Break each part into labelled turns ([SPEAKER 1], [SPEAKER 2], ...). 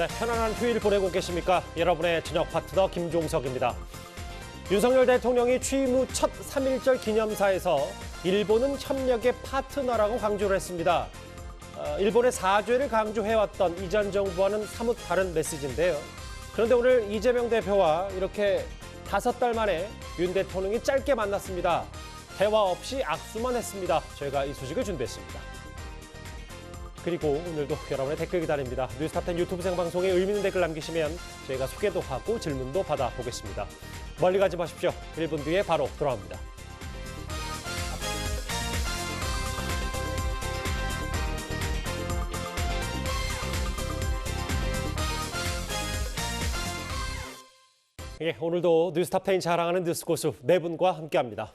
[SPEAKER 1] 네, 편안한 휴일 보내고 계십니까? 여러분의 저녁 파트너 김종석입니다. 윤석열 대통령이 취임 후 첫 3.1절 기념사에서 일본은 협력의 파트너라고 강조를 했습니다. 일본의 사죄를 강조해왔던 이전 정부와는 사뭇 다른 메시지인데요. 그런데 오늘 이재명 대표와 이렇게 5달 만에 윤 대통령이 짧게 만났습니다. 대화 없이 악수만 했습니다. 저희가 이 소식을 준비했습니다. 그리고 오늘도 여러분의 댓글 기다립니다. 뉴스탑10 유튜브 생방송에 의미 있는 댓글 남기시면 저희가 소개도 하고 질문도 받아보겠습니다. 멀리 가지 마십시오. 1분 뒤에 바로 돌아옵니다. 예, 오늘도 뉴스탑10이 자랑하는 뉴스 고수 4분과 함께합니다.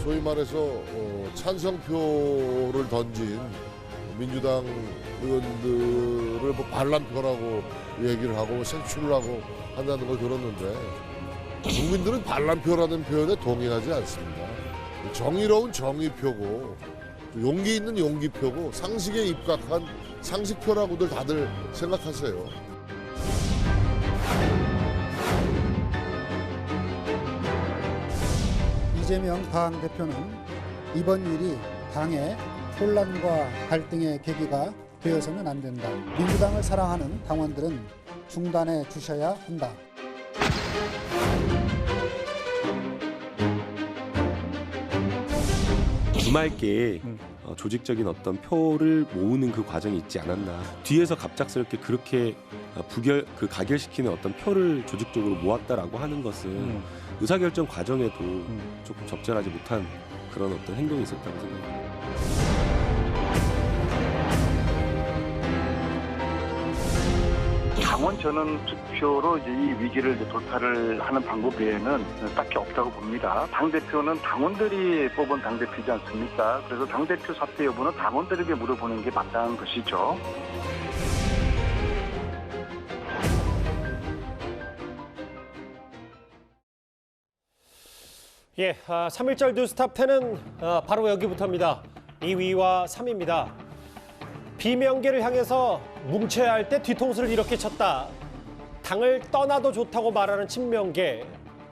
[SPEAKER 2] 소위 말해서 찬성표를 던진 민주당 의원들을 반란표라고 얘기를 하고 색출을 하고 한다는 걸 들었는데 국민들은 반란표라는 표현에 동의하지 않습니다. 정의로운 정의표고 용기 있는 용기표고 상식에 입각한 상식표라고들 다들 생각하세요.
[SPEAKER 3] 이재명 당대표는 이번 일이 당의 혼란과 갈등의 계기가 되어서는 안 된다. 민주당을 사랑하는 당원들은 중단해 주셔야 한다.
[SPEAKER 4] 주말께 조직적인 어떤 표를 모으는 그 과정이 있지 않았나. 뒤에서 갑작스럽게 그렇게 가결시키는 어떤 표를 조직적으로 모았다라고 하는 것은 의사결정 과정에도 조금 적절하지 못한 그런 어떤 행동이 있었다고 생각합니다.
[SPEAKER 5] 당원 전원 투표로 이제 이 위기를 이제 돌파를 하는 방법 외에는 딱히 없다고 봅니다. 당대표는 당원들이 뽑은 당대표이지 않습니까? 그래서 당대표 사퇴 여부는 당원들에게 물어보는 게 마땅한 것이죠.
[SPEAKER 1] 예, 3.1절 뉴스탑10은 바로 여기부터입니다. 2위와 3위입니다. 비명계를 향해서 뭉쳐야 할 때 뒤통수를 이렇게 쳤다. 당을 떠나도 좋다고 말하는 친명계.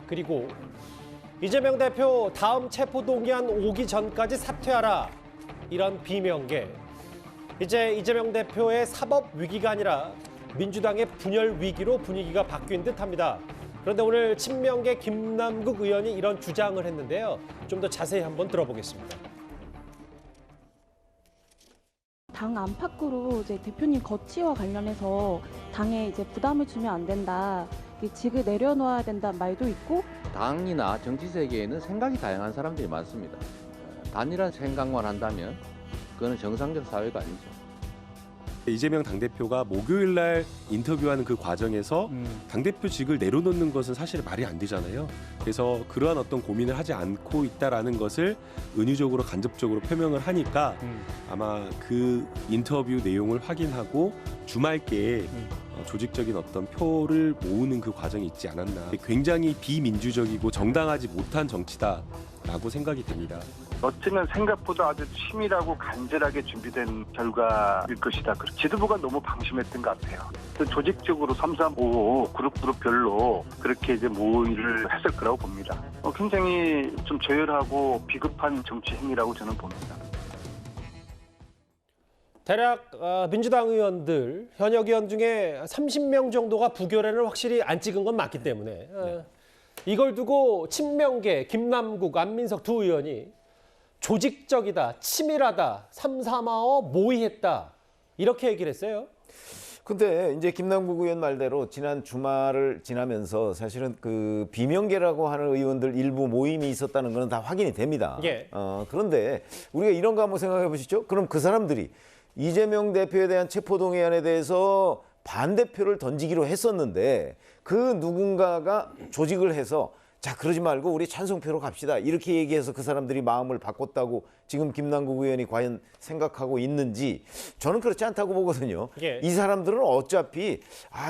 [SPEAKER 1] 그리고 이재명 대표 다음 체포동의안 오기 전까지 사퇴하라. 이런 비명계. 이제 이재명 대표의 사법 위기가 아니라 민주당의 분열 위기로 분위기가 바뀐 듯합니다. 그런데 오늘 친명계 김남국 의원이 이런 주장을 했는데요. 좀 더 자세히 한번 들어보겠습니다.
[SPEAKER 6] 당 안팎으로 이제 대표님 거취와 관련해서 당에 이제 부담을 주면 안 된다, 직을 내려놓아야 된다는 말도 있고,
[SPEAKER 7] 당이나 정치 세계에는 생각이 다양한 사람들이 많습니다. 단일한 생각만 한다면 그거는 정상적 사회가 아니죠.
[SPEAKER 4] 이재명 당대표가 목요일 날 인터뷰하는 그 과정에서 당대표직을 내려놓는 것은 사실 말이 안 되잖아요. 그래서 그러한 어떤 고민을 하지 않고 있다라는 것을 은유적으로 간접적으로 표명을 하니까 아마 그 인터뷰 내용을 확인하고 주말께 조직적인 어떤 표를 모으는 그 과정이 있지 않았나. 굉장히 비민주적이고 정당하지 못한 정치다라고 생각이 됩니다.
[SPEAKER 5] 어쩌면 생각보다 아주 치밀하고 간절하게 준비된 결과일 것이다. 지도부가 너무 방심했던 것 같아요. 조직적으로 335 그룹별로 그렇게 이제 모의를 했을 거라고 봅니다. 굉장히 좀 저열하고 비급한 정치 행위라고 저는 봅니다.
[SPEAKER 1] 대략 민주당 의원들, 현역 의원 중에 30명 정도가 부결에는 확실히 안 찍은 건 맞기 때문에 이걸 두고 친명계, 김남국, 안민석 두 의원이 조직적이다, 치밀하다, 335 모의했다 이렇게 얘기를 했어요.
[SPEAKER 8] 근데 이제 김남국 의원 말대로 지난 주말을 지나면서 사실은 그 비명계라고 하는 의원들 일부 모임이 있었다는 것은 다 확인이 됩니다.
[SPEAKER 1] 예.
[SPEAKER 8] 그런데 우리가 이런 거 한번 생각해 보시죠. 그럼 그 사람들이 이재명 대표에 대한 체포동의안에 대해서 반대표를 던지기로 했었는데 그 누군가가 조직을 해서 자 그러지 말고 우리 찬성표로 갑시다 이렇게 얘기해서 그 사람들이 마음을 바꿨다고 지금 김남국 의원이 과연 생각하고 있는지 저는 그렇지 않다고 보거든요.
[SPEAKER 1] 예.
[SPEAKER 8] 이 사람들은 어차피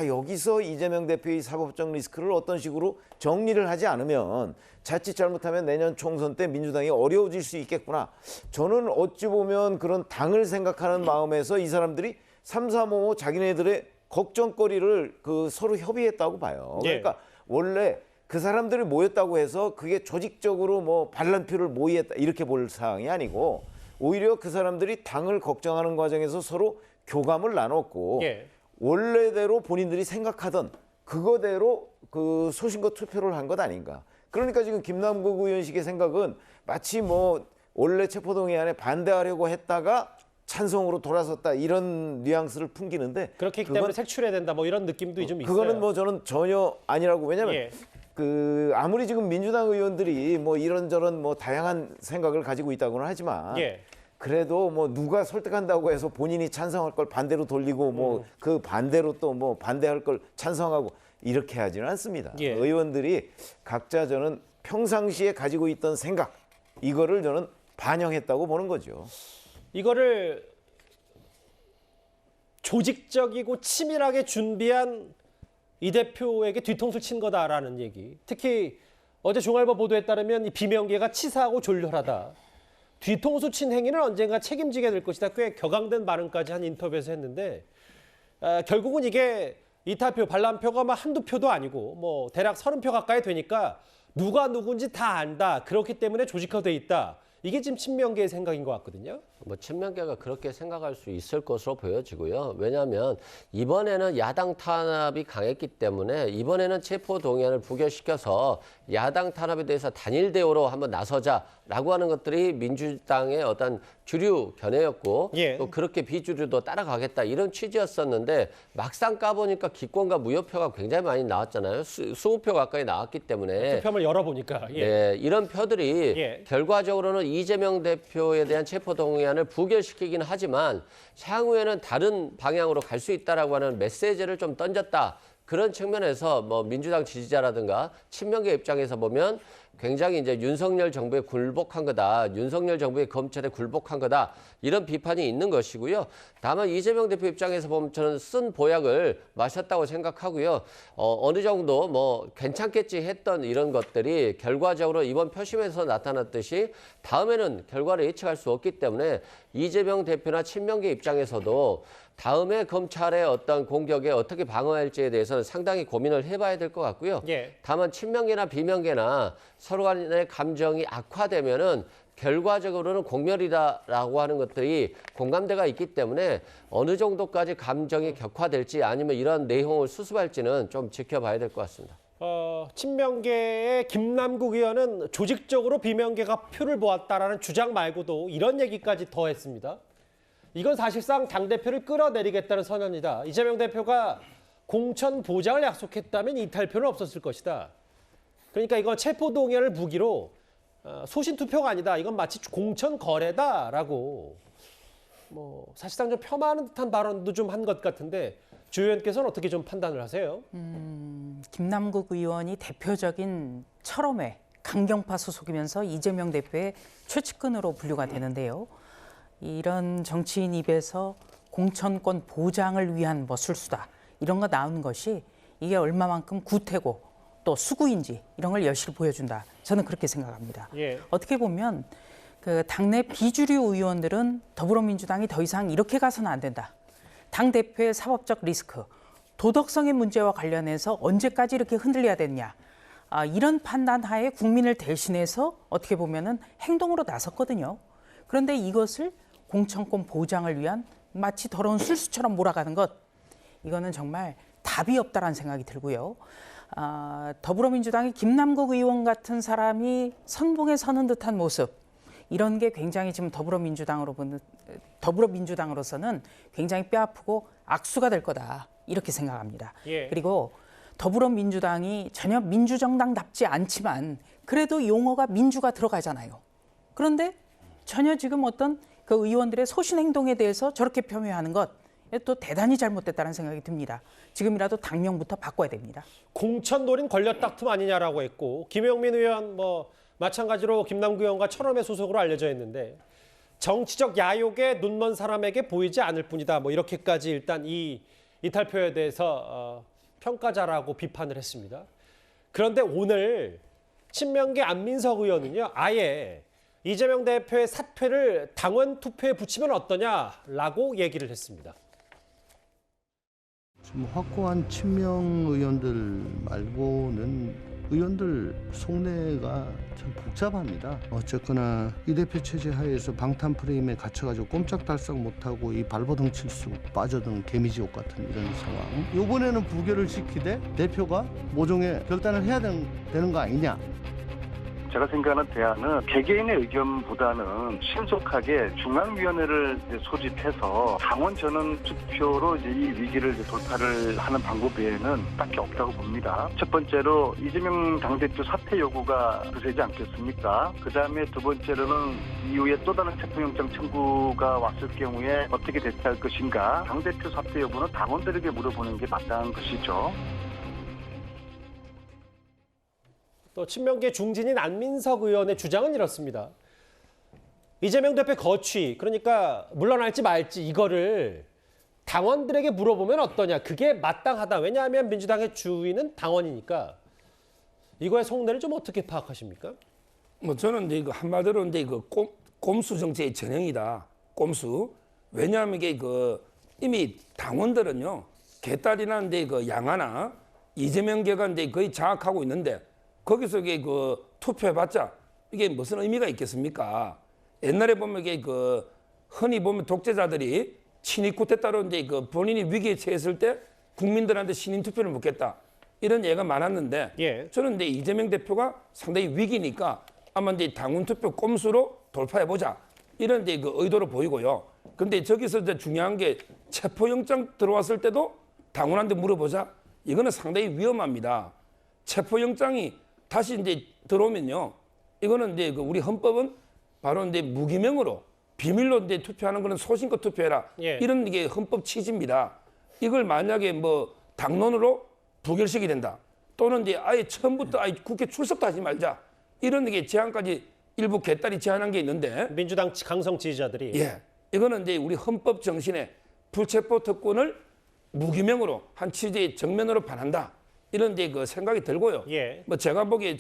[SPEAKER 8] 여기서 이재명 대표의 사법적 리스크를 어떤 식으로 정리를 하지 않으면 자칫 잘못하면 내년 총선 때 민주당이 어려워질 수 있겠구나. 저는 어찌 보면 그런 당을 생각하는 마음에서 이 사람들이 3.355 자기네들의 걱정거리를 서로 협의했다고 봐요.
[SPEAKER 1] 예.
[SPEAKER 8] 그러니까 원래 그 사람들이 모였다고 해서 그게 조직적으로 뭐 반란표를 모의했다 이렇게 볼 사항이 아니고 오히려 그 사람들이 당을 걱정하는 과정에서 서로 교감을 나눴고
[SPEAKER 1] 예.
[SPEAKER 8] 원래대로 본인들이 생각하던 그거대로 그 소신껏 투표를 한 것 아닌가. 그러니까 지금 김남국 의원식의 생각은 마치 뭐 원래 체포동의안에 반대하려고 했다가 찬성으로 돌아섰다 이런 뉘앙스를 풍기는데
[SPEAKER 1] 그렇기 때문에 색출해야 된다 뭐 이런 느낌도 좀 있어요.
[SPEAKER 8] 그거는 뭐 저는 전혀 아니라고. 왜냐하면
[SPEAKER 1] 예.
[SPEAKER 8] 아무리 지금 민주당 의원들이 뭐 이런저런 뭐 다양한 생각을 가지고 있다고는 하지만
[SPEAKER 1] 예.
[SPEAKER 8] 그래도 뭐 누가 설득한다고 해서 본인이 찬성할 걸 반대로 돌리고 뭐 그 반대로 또 뭐 반대할 걸 찬성하고 이렇게 하지는 않습니다.
[SPEAKER 1] 예.
[SPEAKER 8] 의원들이 각자 저는 평상시에 가지고 있던 생각 이거를 저는 반영했다고 보는 거죠.
[SPEAKER 1] 이거를 조직적이고 치밀하게 준비한 이 대표에게 뒤통수 친 거다라는 얘기. 특히 어제 중앙일보 보도에 따르면 이 비명계가 치사하고 졸렬하다. 뒤통수 친 행위는 언젠가 책임지게 될 것이다. 꽤 격앙된 발언까지 한 인터뷰에서 했는데 결국은 이게 이탈표, 반란표가 막 한두 표도 아니고 뭐 대략 30표 가까이 되니까 누가 누군지 다 안다. 그렇기 때문에 조직화돼 있다. 이게 지금 친명계의 생각인 것 같거든요.
[SPEAKER 9] 뭐 친명계가 그렇게 생각할 수 있을 것으로 보여지고요. 왜냐하면 이번에는 야당 탄압이 강했기 때문에 이번에는 체포동의안을 부결시켜서 야당 탄압에 대해서 단일 대우로 한번 나서자라고 하는 것들이 민주당의 어떤 주류 견해였고
[SPEAKER 1] 예.
[SPEAKER 9] 또 그렇게 비주류도 따라가겠다 이런 취지였었는데 막상 까보니까 기권과 무효표가 굉장히 많이 나왔잖아요. 20표 가까이 나왔기 때문에
[SPEAKER 1] 투표함을 열어보니까. 예.
[SPEAKER 9] 네, 이런 표들이
[SPEAKER 1] 예.
[SPEAKER 9] 결과적으로는 이재명 대표에 대한 체포동의안을 부결시키긴 하지만 향후에는 다른 방향으로 갈 수 있다라고 하는 메시지를 좀 던졌다. 그런 측면에서 뭐 민주당 지지자라든가 친명계 입장에서 보면 굉장히 이제 윤석열 정부에 굴복한 거다. 윤석열 정부의 검찰에 굴복한 거다. 이런 비판이 있는 것이고요. 다만 이재명 대표 입장에서 보면 저는 쓴 보약을 마셨다고 생각하고요. 어느 정도 뭐 괜찮겠지 했던 이런 것들이 결과적으로 이번 표심에서 나타났듯이 다음에는 결과를 예측할 수 없기 때문에 이재명 대표나 친명계 입장에서도 다음에 검찰의 어떤 공격에 어떻게 방어할지에 대해서는 상당히 고민을 해봐야 될 것 같고요.
[SPEAKER 1] 예.
[SPEAKER 9] 다만 친명계나 비명계나 서로 간의 감정이 악화되면은 결과적으로는 공멸이다라고 하는 것들이 공감대가 있기 때문에 어느 정도까지 감정이 격화될지 아니면 이런 내용을 수습할지는 좀 지켜봐야 될 것 같습니다.
[SPEAKER 1] 친명계의 김남국 의원은 조직적으로 비명계가 표를 모았다라는 주장 말고도 이런 얘기까지 더했습니다. 이건 사실상 당대표를 끌어내리겠다는 선언이다. 이재명 대표가 공천 보장을 약속했다면 이탈표는 없었을 것이다. 그러니까 이건 체포동의안을 무기로 소신투표가 아니다. 이건 마치 공천 거래다라고 뭐 사실상 좀 폄하하는 듯한 발언도 좀 한 것 같은데 주 의원께서는 어떻게 좀 판단을 하세요?
[SPEAKER 10] 김남국 의원이 대표적인 철험회 강경파 소속이면서 이재명 대표의 최측근으로 분류가 되는데요. 이런 정치인 입에서 공천권 보장을 위한 뭐 술수다 이런 거 나오는 것이 이게 얼마만큼 구태고 또 수구인지 이런 걸 여실히 보여준다. 저는 그렇게 생각합니다.
[SPEAKER 1] 예.
[SPEAKER 10] 어떻게 보면 그 당내 비주류 의원들은 더불어민주당이 더 이상 이렇게 가서는 안 된다. 당 대표의 사법적 리스크, 도덕성의 문제와 관련해서 언제까지 이렇게 흔들려야 되느냐. 이런 판단하에 국민을 대신해서 어떻게 보면은 행동으로 나섰거든요. 그런데 이것을 공천권 보장을 위한 마치 더러운 술수처럼 몰아가는 것, 이거는 정말 답이 없다라는 생각이 들고요. 더불어민주당의 김남국 의원 같은 사람이 선봉에 서는 듯한 모습, 이런 게 굉장히 지금 더불어민주당으로서는 굉장히 뼈아프고 악수가 될 거다 이렇게 생각합니다.
[SPEAKER 1] 예.
[SPEAKER 10] 그리고 더불어민주당이 전혀 민주정당답지 않지만 그래도 용어가 민주가 들어가잖아요. 그런데 전혀 지금 어떤 그 의원들의 소신 행동에 대해서 저렇게 폄훼하는 것, 또 대단히 잘못됐다는 생각이 듭니다. 지금이라도 당명부터 바꿔야 됩니다.
[SPEAKER 1] 공천 노린 권력 다툼 아니냐라고 했고 김영민 의원 뭐 마찬가지로 김남구 의원과 철험의 소속으로 알려져 있는데 정치적 야욕에 눈먼 사람에게 보이지 않을 뿐이다. 뭐 이렇게까지 일단 이 이탈표에 대해서 평가자라고 비판을 했습니다. 그런데 오늘 친명계 안민석 의원은요, 아예 이재명 대표의 사퇴를 당원 투표에 붙이면 어떠냐라고 얘기를 했습니다.
[SPEAKER 11] 좀 확고한 친명 의원들 말고는 의원들 속내가 참 복잡합니다. 어쨌거나 이 대표 체제 하에서 방탄 프레임에 갇혀가지고 꼼짝달싹 못하고 이 발버둥 칠 수 빠져든 개미지옥 같은 이런 상황. 이번에는 부결을 시키되 대표가 모종의 결단을 해야 되는 거 아니냐.
[SPEAKER 5] 제가 생각하는 대안은 개개인의 의견보다는 신속하게 중앙위원회를 소집해서 당원 전원 투표로 이제 이 위기를 이제 돌파를 하는 방법 외에는 딱히 없다고 봅니다. 첫 번째로 이재명 당대표 사퇴 요구가 그세지 않겠습니까? 그 다음에 두 번째로는 이후에 또 다른 체포영장 청구가 왔을 경우에 어떻게 대처할 것인가? 당대표 사퇴 여부는 당원들에게 물어보는 게 마땅한 것이죠.
[SPEAKER 1] 또 친명계 중진인 안민석 의원의 주장은 이렇습니다. 이재명 대표의 거취, 그러니까 물러날지 말지 이거를 당원들에게 물어보면 어떠냐. 그게 마땅하다. 왜냐하면 민주당의 주인은 당원이니까. 이거의 속내를 좀 어떻게 파악하십니까?
[SPEAKER 12] 뭐 저는 이제 이거 한마디로 이제 이거 꼼수 정치의 전형이다. 꼼수. 왜냐하면 이게 이미 당원들은요, 개딸이나 이제 양아나 이재명계가 이제 거의 장악하고 있는데 거기서 이게 투표해봤자 이게 무슨 의미가 있겠습니까? 옛날에 보면 이게 흔히 보면 독재자들이 친위 쿠데타로 이제 본인이 위기에 처했을 때 국민들한테 신임 투표를 묻겠다 이런 예가 많았는데
[SPEAKER 1] 예.
[SPEAKER 12] 저는 이제 이재명 대표가 상당히 위기니까 아마 이제 당원 투표 꼼수로 돌파해보자 이런 이제 의도로 보이고요. 근데 저기서 이제 중요한 게 체포영장 들어왔을 때도 당원한테 물어보자 이거는 상당히 위험합니다. 체포영장이 다시 이제 들어오면요, 이거는 이제 우리 헌법은 바로 이제 무기명으로 비밀로 이제 투표하는 거는 소신껏 투표해라.
[SPEAKER 1] 예.
[SPEAKER 12] 이런 게 헌법 취지입니다. 이걸 만약에 뭐 당론으로 부결시키게 된다. 또는 이제 아예 처음부터 아예 국회 출석도 하지 말자. 이런 게 제안까지 일부 개딸이 제안한 게 있는데
[SPEAKER 1] 민주당 강성 지지자들이
[SPEAKER 12] 예, 이거는 이제 우리 헌법 정신에 불체포 특권을 무기명으로 한 취지의 정면으로 반한다. 이런 이제 생각이 들고요.
[SPEAKER 1] 예.
[SPEAKER 12] 뭐 제가 보기에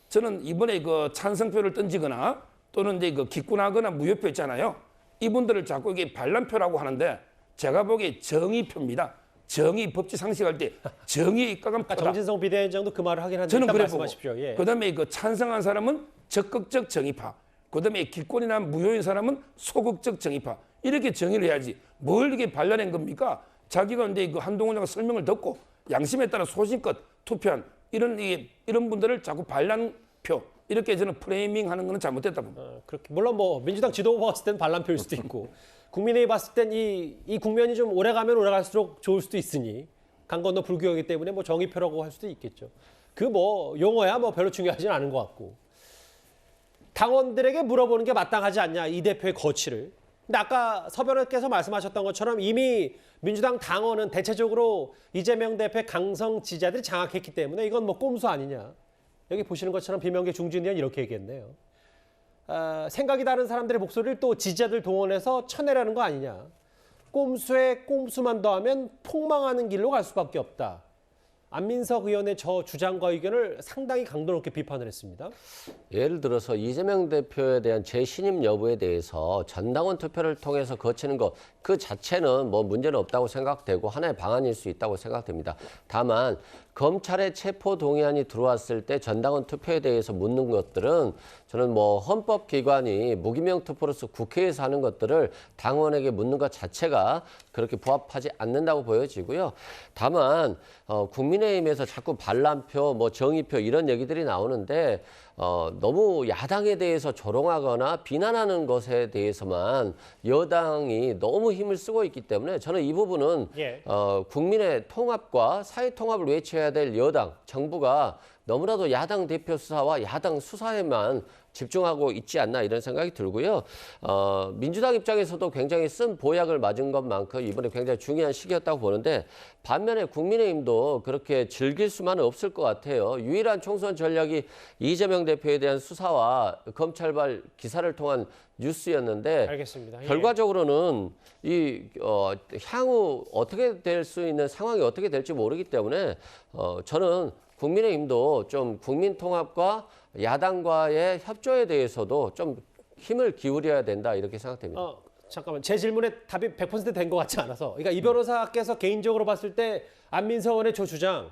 [SPEAKER 12] 저는 이번에 찬성표를 던지거나 또는 이제 기권하거나 무효표 있잖아요. 이분들을 자꾸 이게 반란표라고 하는데 제가 보기에 정의표입니다. 정의 법치 상식할 때 정의의 입각은 표다.
[SPEAKER 1] 정진성 비대위원장도 그 말을 하긴 한데
[SPEAKER 12] 저는
[SPEAKER 1] 일단
[SPEAKER 12] 그래
[SPEAKER 1] 말씀하십시오.
[SPEAKER 12] 보고
[SPEAKER 1] 예.
[SPEAKER 12] 그다음에 찬성한 사람은 적극적 정의파. 그다음에 기권이나 무효인 사람은 소극적 정의파. 이렇게 정의를 해야지. 뭘 이게 반란한 겁니까? 자기가 이제 한동훈 장관 설명을 듣고 양심에 따라 소신껏 투표한 이런 분들을 자꾸 반란표 이렇게 저는 프레이밍하는 거는 잘못됐다 봅니다.
[SPEAKER 1] 그렇게 물론 뭐 민주당 지도부 봤을 땐 반란표일 수도 있고 국민의힘 봤을 땐 이 국면이 좀 오래 가면 오래 갈수록 좋을 수도 있으니 강 건너 불교이기 때문에 뭐 정의표라고 할 수도 있겠죠. 그 뭐 용어야 뭐 별로 중요하지는 않은 것 같고 당원들에게 물어보는 게 마땅하지 않냐 이 대표의 거취를. 근데 아까 서 변호사께서 말씀하셨던 것처럼 이미 민주당 당원은 대체적으로 이재명 대표의 강성 지지자들이 장악했기 때문에 이건 뭐 꼼수 아니냐. 여기 보시는 것처럼 비명계 중진 의원 이렇게 얘기했네요. 생각이 다른 사람들의 목소리를 또 지지자들 동원해서 쳐내라는 거 아니냐. 꼼수에 꼼수만 더하면 폭망하는 길로 갈 수밖에 없다. 안민석 의원의 저 주장과 의견을 상당히 강도 높게 비판을 했습니다.
[SPEAKER 9] 예를 들어서 이재명 대표에 대한 재신임 여부에 대해서 전당원 투표를 통해서 거치는 것 그 자체는 뭐 문제는 없다고 생각되고 하나의 방안일 수 있다고 생각됩니다. 다만 검찰의 체포 동의안이 들어왔을 때 전당원 투표에 대해서 묻는 것들은 저는 뭐 헌법기관이 무기명 투표로서 국회에서 하는 것들을 당원에게 묻는 것 자체가 그렇게 부합하지 않는다고 보여지고요. 다만 국민의힘에서 자꾸 반란표, 뭐 정의표 이런 얘기들이 나오는데 너무 야당에 대해서 조롱하거나 비난하는 것에 대해서만 여당이 너무 힘을 쓰고 있기 때문에 저는 이 부분은
[SPEAKER 1] 예.
[SPEAKER 9] 국민의 통합과 사회 통합을 외쳐야 될 여당, 정부가 너무나도 야당 대표 수사와 야당 수사에만 집중하고 있지 않나 이런 생각이 들고요. 민주당 입장에서도 굉장히 쓴 보약을 맞은 것만큼 이번에 굉장히 중요한 시기였다고 보는데 반면에 국민의힘도 그렇게 즐길 수만은 없을 것 같아요. 유일한 총선 전략이 이재명 대표에 대한 수사와 검찰발 기사를 통한 뉴스였는데
[SPEAKER 1] 알겠습니다. 예.
[SPEAKER 9] 결과적으로는 향후 어떻게 될 수 있는 상황이 어떻게 될지 모르기 때문에 저는 국민의힘도 좀 국민통합과 야당과의 협조에 대해서도 좀 힘을 기울여야 된다 이렇게 생각됩니다.
[SPEAKER 1] 잠깐만, 제 질문에 답이 100% 된 것 같지 않아서. 그러니까 이 변호사께서 개인적으로 봤을 때 안민석 의원의 저 주장,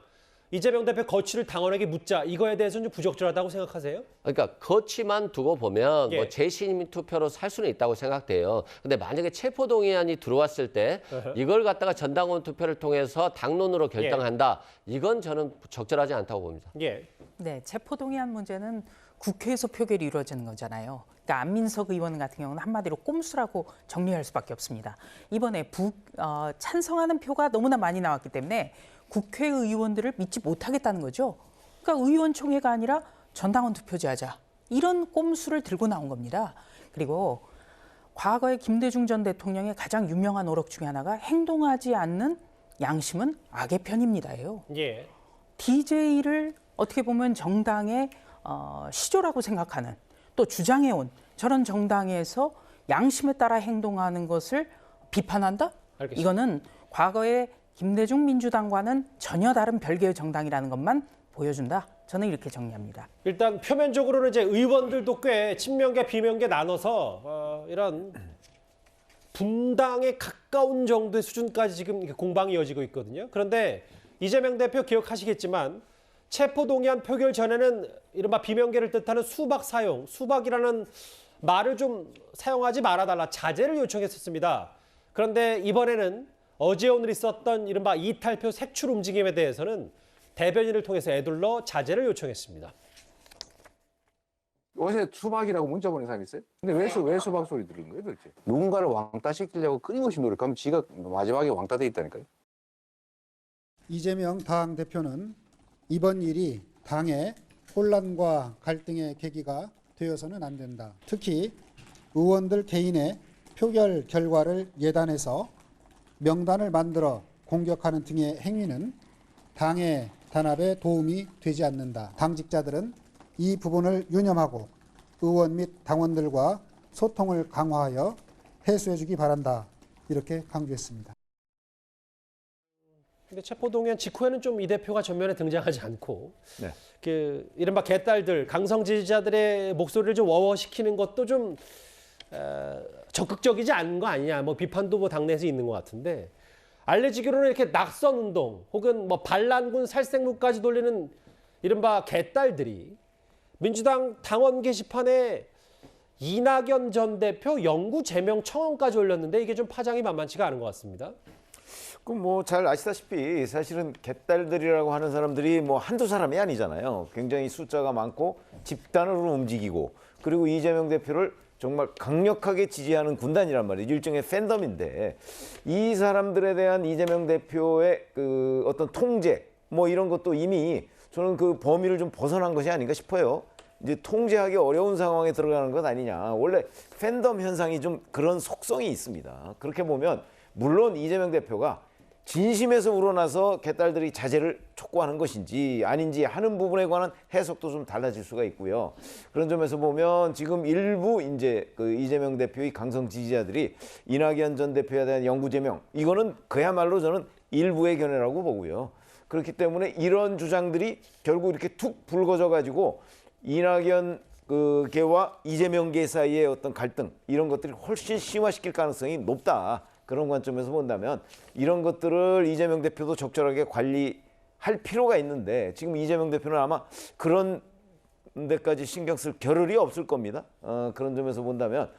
[SPEAKER 1] 이재명 대표 거취를 당원에게 묻자, 이거에 대해서는 좀 부적절하다고 생각하세요?
[SPEAKER 9] 그러니까 거취만 두고 보면
[SPEAKER 1] 예.
[SPEAKER 9] 뭐 재심 투표로 살 수는 있다고 생각돼요. 근데 만약에 체포동의안이 들어왔을 때 이걸 갖다가 전당원 투표를 통해서 당론으로 결정한다. 이건 저는 적절하지 않다고 봅니다.
[SPEAKER 1] 예.
[SPEAKER 10] 네, 체포동의안 문제는 국회에서 표결이 이루어지는 거잖아요. 그러니까 안민석 의원 같은 경우는 한마디로 꼼수라고 정리할 수밖에 없습니다. 이번에 찬성하는 표가 너무나 많이 나왔기 때문에 국회의원들을 믿지 못하겠다는 거죠. 그러니까 의원총회가 아니라 전당원 투표제 하자. 이런 꼼수를 들고 나온 겁니다. 그리고 과거에 김대중 전 대통령의 가장 유명한 오력 중에 하나가 행동하지 않는 양심은 악의 편입니다예요.
[SPEAKER 1] 예.
[SPEAKER 10] DJ를 어떻게 보면 정당의 시조라고 생각하는 또 주장해온 저런 정당에서 양심에 따라 행동하는 것을 비판한다?
[SPEAKER 1] 알겠습니다.
[SPEAKER 10] 이거는 과거의 김대중 민주당과는 전혀 다른 별개의 정당이라는 것만 보여준다. 저는 이렇게 정리합니다.
[SPEAKER 1] 일단 표면적으로는 이제 의원들도 꽤 친명계 비명계 나눠서 이런 분당에 가까운 정도의 수준까지 지금 공방이 이어지고 있거든요. 그런데 이재명 대표 기억하시겠지만 체포동의안 표결 전에는 이른바 비명계를 뜻하는 수박 사용, 수박이라는 말을 좀 사용하지 말아달라, 자제를 요청했었습니다. 그런데 이번에는 어제 오늘 있었던 이른바 이탈표 색출 움직임에 대해서는 대변인을 통해서 애둘러 자제를 요청했습니다.
[SPEAKER 13] 어제 수박이라고 문자 보낸 사람이 있어요? 근데 왜 수박 소리 들은 거예요 도대체? 누군가를 왕따시키려고 끊임없이 노력하면 지가 마지막에 왕따 돼 있다니까요.
[SPEAKER 3] 이재명 당대표는 이번 일이 당의 혼란과 갈등의 계기가 되어서는 안 된다. 특히 의원들 개인의 표결 결과를 예단해서 명단을 만들어 공격하는 등의 행위는 당의 단합에 도움이 되지 않는다. 당직자들은 이 부분을 유념하고 의원 및 당원들과 소통을 강화하여 해소해 주기 바란다. 이렇게 강조했습니다.
[SPEAKER 1] 근데 체포동의안 직후에는 좀 이 대표가 전면에 등장하지 않고
[SPEAKER 8] 네.
[SPEAKER 1] 그 이른바 개딸들, 강성 지지자들의 목소리를 좀 워워시키는 것도 좀 적극적이지 않은 거 아니냐, 뭐 비판도 뭐 당내에서 있는 것 같은데, 알려지기로는 이렇게 낙선 운동 혹은 뭐 반란군 살생무까지 돌리는 이른바 개딸들이 민주당 당원 게시판에 이낙연 전 대표 영구 제명 청원까지 올렸는데 이게 좀 파장이 만만치가 않은 것 같습니다.
[SPEAKER 8] 그럼 뭐 잘 아시다시피 사실은 개딸들이라고 하는 사람들이 뭐 한두 사람이 아니잖아요. 굉장히 숫자가 많고 집단으로 움직이고, 그리고 이재명 대표를 정말 강력하게 지지하는 군단이란 말이에요. 일종의 팬덤인데, 이 사람들에 대한 이재명 대표의 그 어떤 통제 뭐 이런 것도 이미 저는 그 범위를 좀 벗어난 것이 아닌가 싶어요. 이제 통제하기 어려운 상황에 들어가는 것 아니냐. 원래 팬덤 현상이 좀 그런 속성이 있습니다. 그렇게 보면 물론 이재명 대표가 진심에서 우러나서 개딸들이 자제를 촉구하는 것인지 아닌지 하는 부분에 관한 해석도 좀 달라질 수가 있고요. 그런 점에서 보면 지금 일부 이제 그 이재명 대표의 강성 지지자들이 이낙연 전 대표에 대한 영구 제명, 이거는 그야말로 저는 일부의 견해라고 보고요. 그렇기 때문에 이런 주장들이 결국 이렇게 툭 불거져 가지고 이낙연 그 계와 이재명 계 사이의 어떤 갈등, 이런 것들이 훨씬 심화시킬 가능성이 높다. 그런 관점에서 본다면 이런 것들을 이재명 대표도 적절하게 관리할 필요가 있는데, 지금 이재명 대표는 아마 그런 데까지 신경 쓸 겨를이 없을 겁니다. 그런 점에서 본다면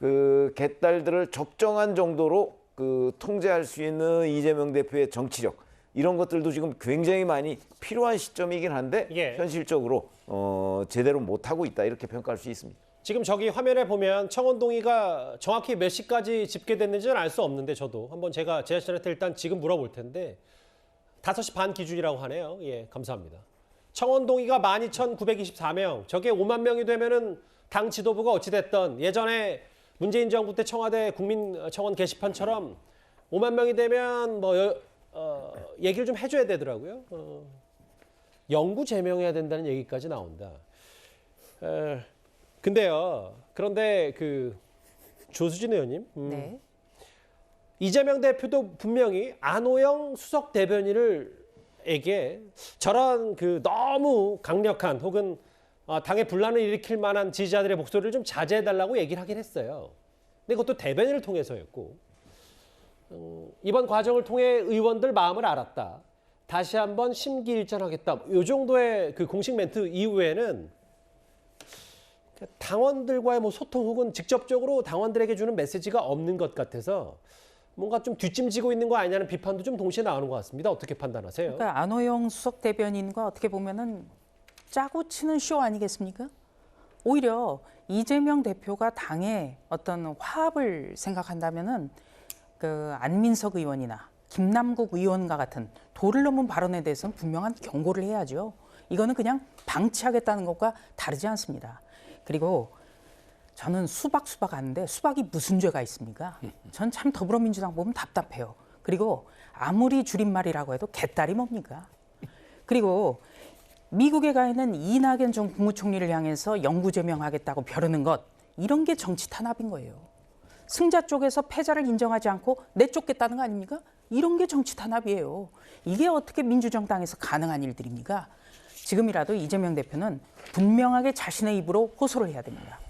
[SPEAKER 8] 그 개딸들을 적정한 정도로 그 통제할 수 있는 이재명 대표의 정치력, 이런 것들도 지금 굉장히 많이 필요한 시점이긴 한데 현실적으로 제대로 못하고 있다, 이렇게 평가할 수 있습니다.
[SPEAKER 1] 지금 저기 화면에 보면 청원 동의가 정확히 몇 시까지 집계됐는지는 알 수 없는데, 저도 한번 제가 제작진한테 일단 지금 물어볼 텐데 5시 반 기준이라고 하네요. 예, 감사합니다. 청원 동의가 12,924명. 저게 5만 명이 되면은 당 지도부가 어찌됐던 예전에 문재인 정부 때 청와대 국민청원 게시판처럼 5만 명이 되면 얘기를 좀 해줘야 되더라고요. 영구 제명해야 된다는 얘기까지 나온다. 그런데 그 조수진 의원님,
[SPEAKER 10] 네.
[SPEAKER 1] 이재명 대표도 분명히 안호영 수석 대변인에게 저런 그 너무 강력한 혹은 당의 분란을 일으킬 만한 지지자들의 목소리를 좀 자제해달라고 얘기를 하긴 했어요. 근데 그것도 대변인을 통해서였고 이번 과정을 통해 의원들 마음을 알았다. 다시 한번 심기일전하겠다. 이 정도의 그 공식 멘트 이후에는 당원들과의 소통 혹은 직접적으로 당원들에게 주는 메시지가 없는 것 같아서 뭔가 좀 뒷짐지고 있는 거 아니냐는 비판도 좀 동시에 나오는 것 같습니다. 어떻게 판단하세요?
[SPEAKER 10] 그러니까 안호영 수석 대변인과 어떻게 보면은 짜고 치는 쇼 아니겠습니까? 오히려 이재명 대표가 당의 어떤 화합을 생각한다면은 그 안민석 의원이나 김남국 의원과 같은 도를 넘은 발언에 대해서는 분명한 경고를 해야죠. 이거는 그냥 방치하겠다는 것과 다르지 않습니다. 그리고 저는 수박 하는데 수박이 무슨 죄가 있습니까? 전 참 더불어민주당 보면 답답해요. 그리고 아무리 줄임말이라고 해도 개딸이 뭡니까? 그리고 미국에 가 있는 이낙연 전 국무총리를 향해서 영구 제명하겠다고 벼르는 것, 이런 게 정치 탄압인 거예요. 승자 쪽에서 패자를 인정하지 않고 내쫓겠다는 거 아닙니까? 이런 게 정치 탄압이에요. 이게 어떻게 민주정당에서 가능한 일들입니까? 지금이라도 이재명 대표는 분명하게 자신의 입으로 호소를 해야 됩니다.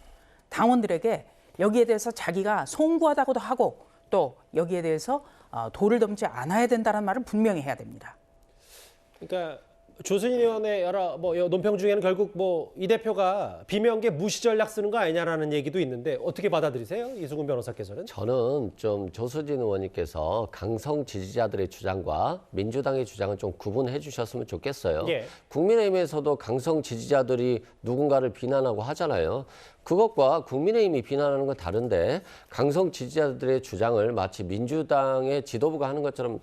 [SPEAKER 10] 당원들에게 여기에 대해서 자기가 송구하다고도 하고 또 여기에 대해서 도를 넘지 않아야 된다는 말을 분명히 해야 됩니다.
[SPEAKER 1] 그러니까 조순인 의원의 여러 논평 중에는 결국 이 대표가 비명계 무시 전략 쓰는 거 아니냐라는 얘기도 있는데 어떻게 받아들이세요? 이수근 변호사께서는?
[SPEAKER 9] 저는 좀 조수진 의원님께서 강성 지지자들의 주장과 민주당의 주장은 좀 구분해 주셨으면 좋겠어요.
[SPEAKER 1] 예.
[SPEAKER 9] 국민의힘에서도 강성 지지자들이 누군가를 비난하고 하잖아요. 그것과 국민의힘이 비난하는 건 다른데 강성 지지자들의 주장을 마치 민주당의 지도부가 하는 것처럼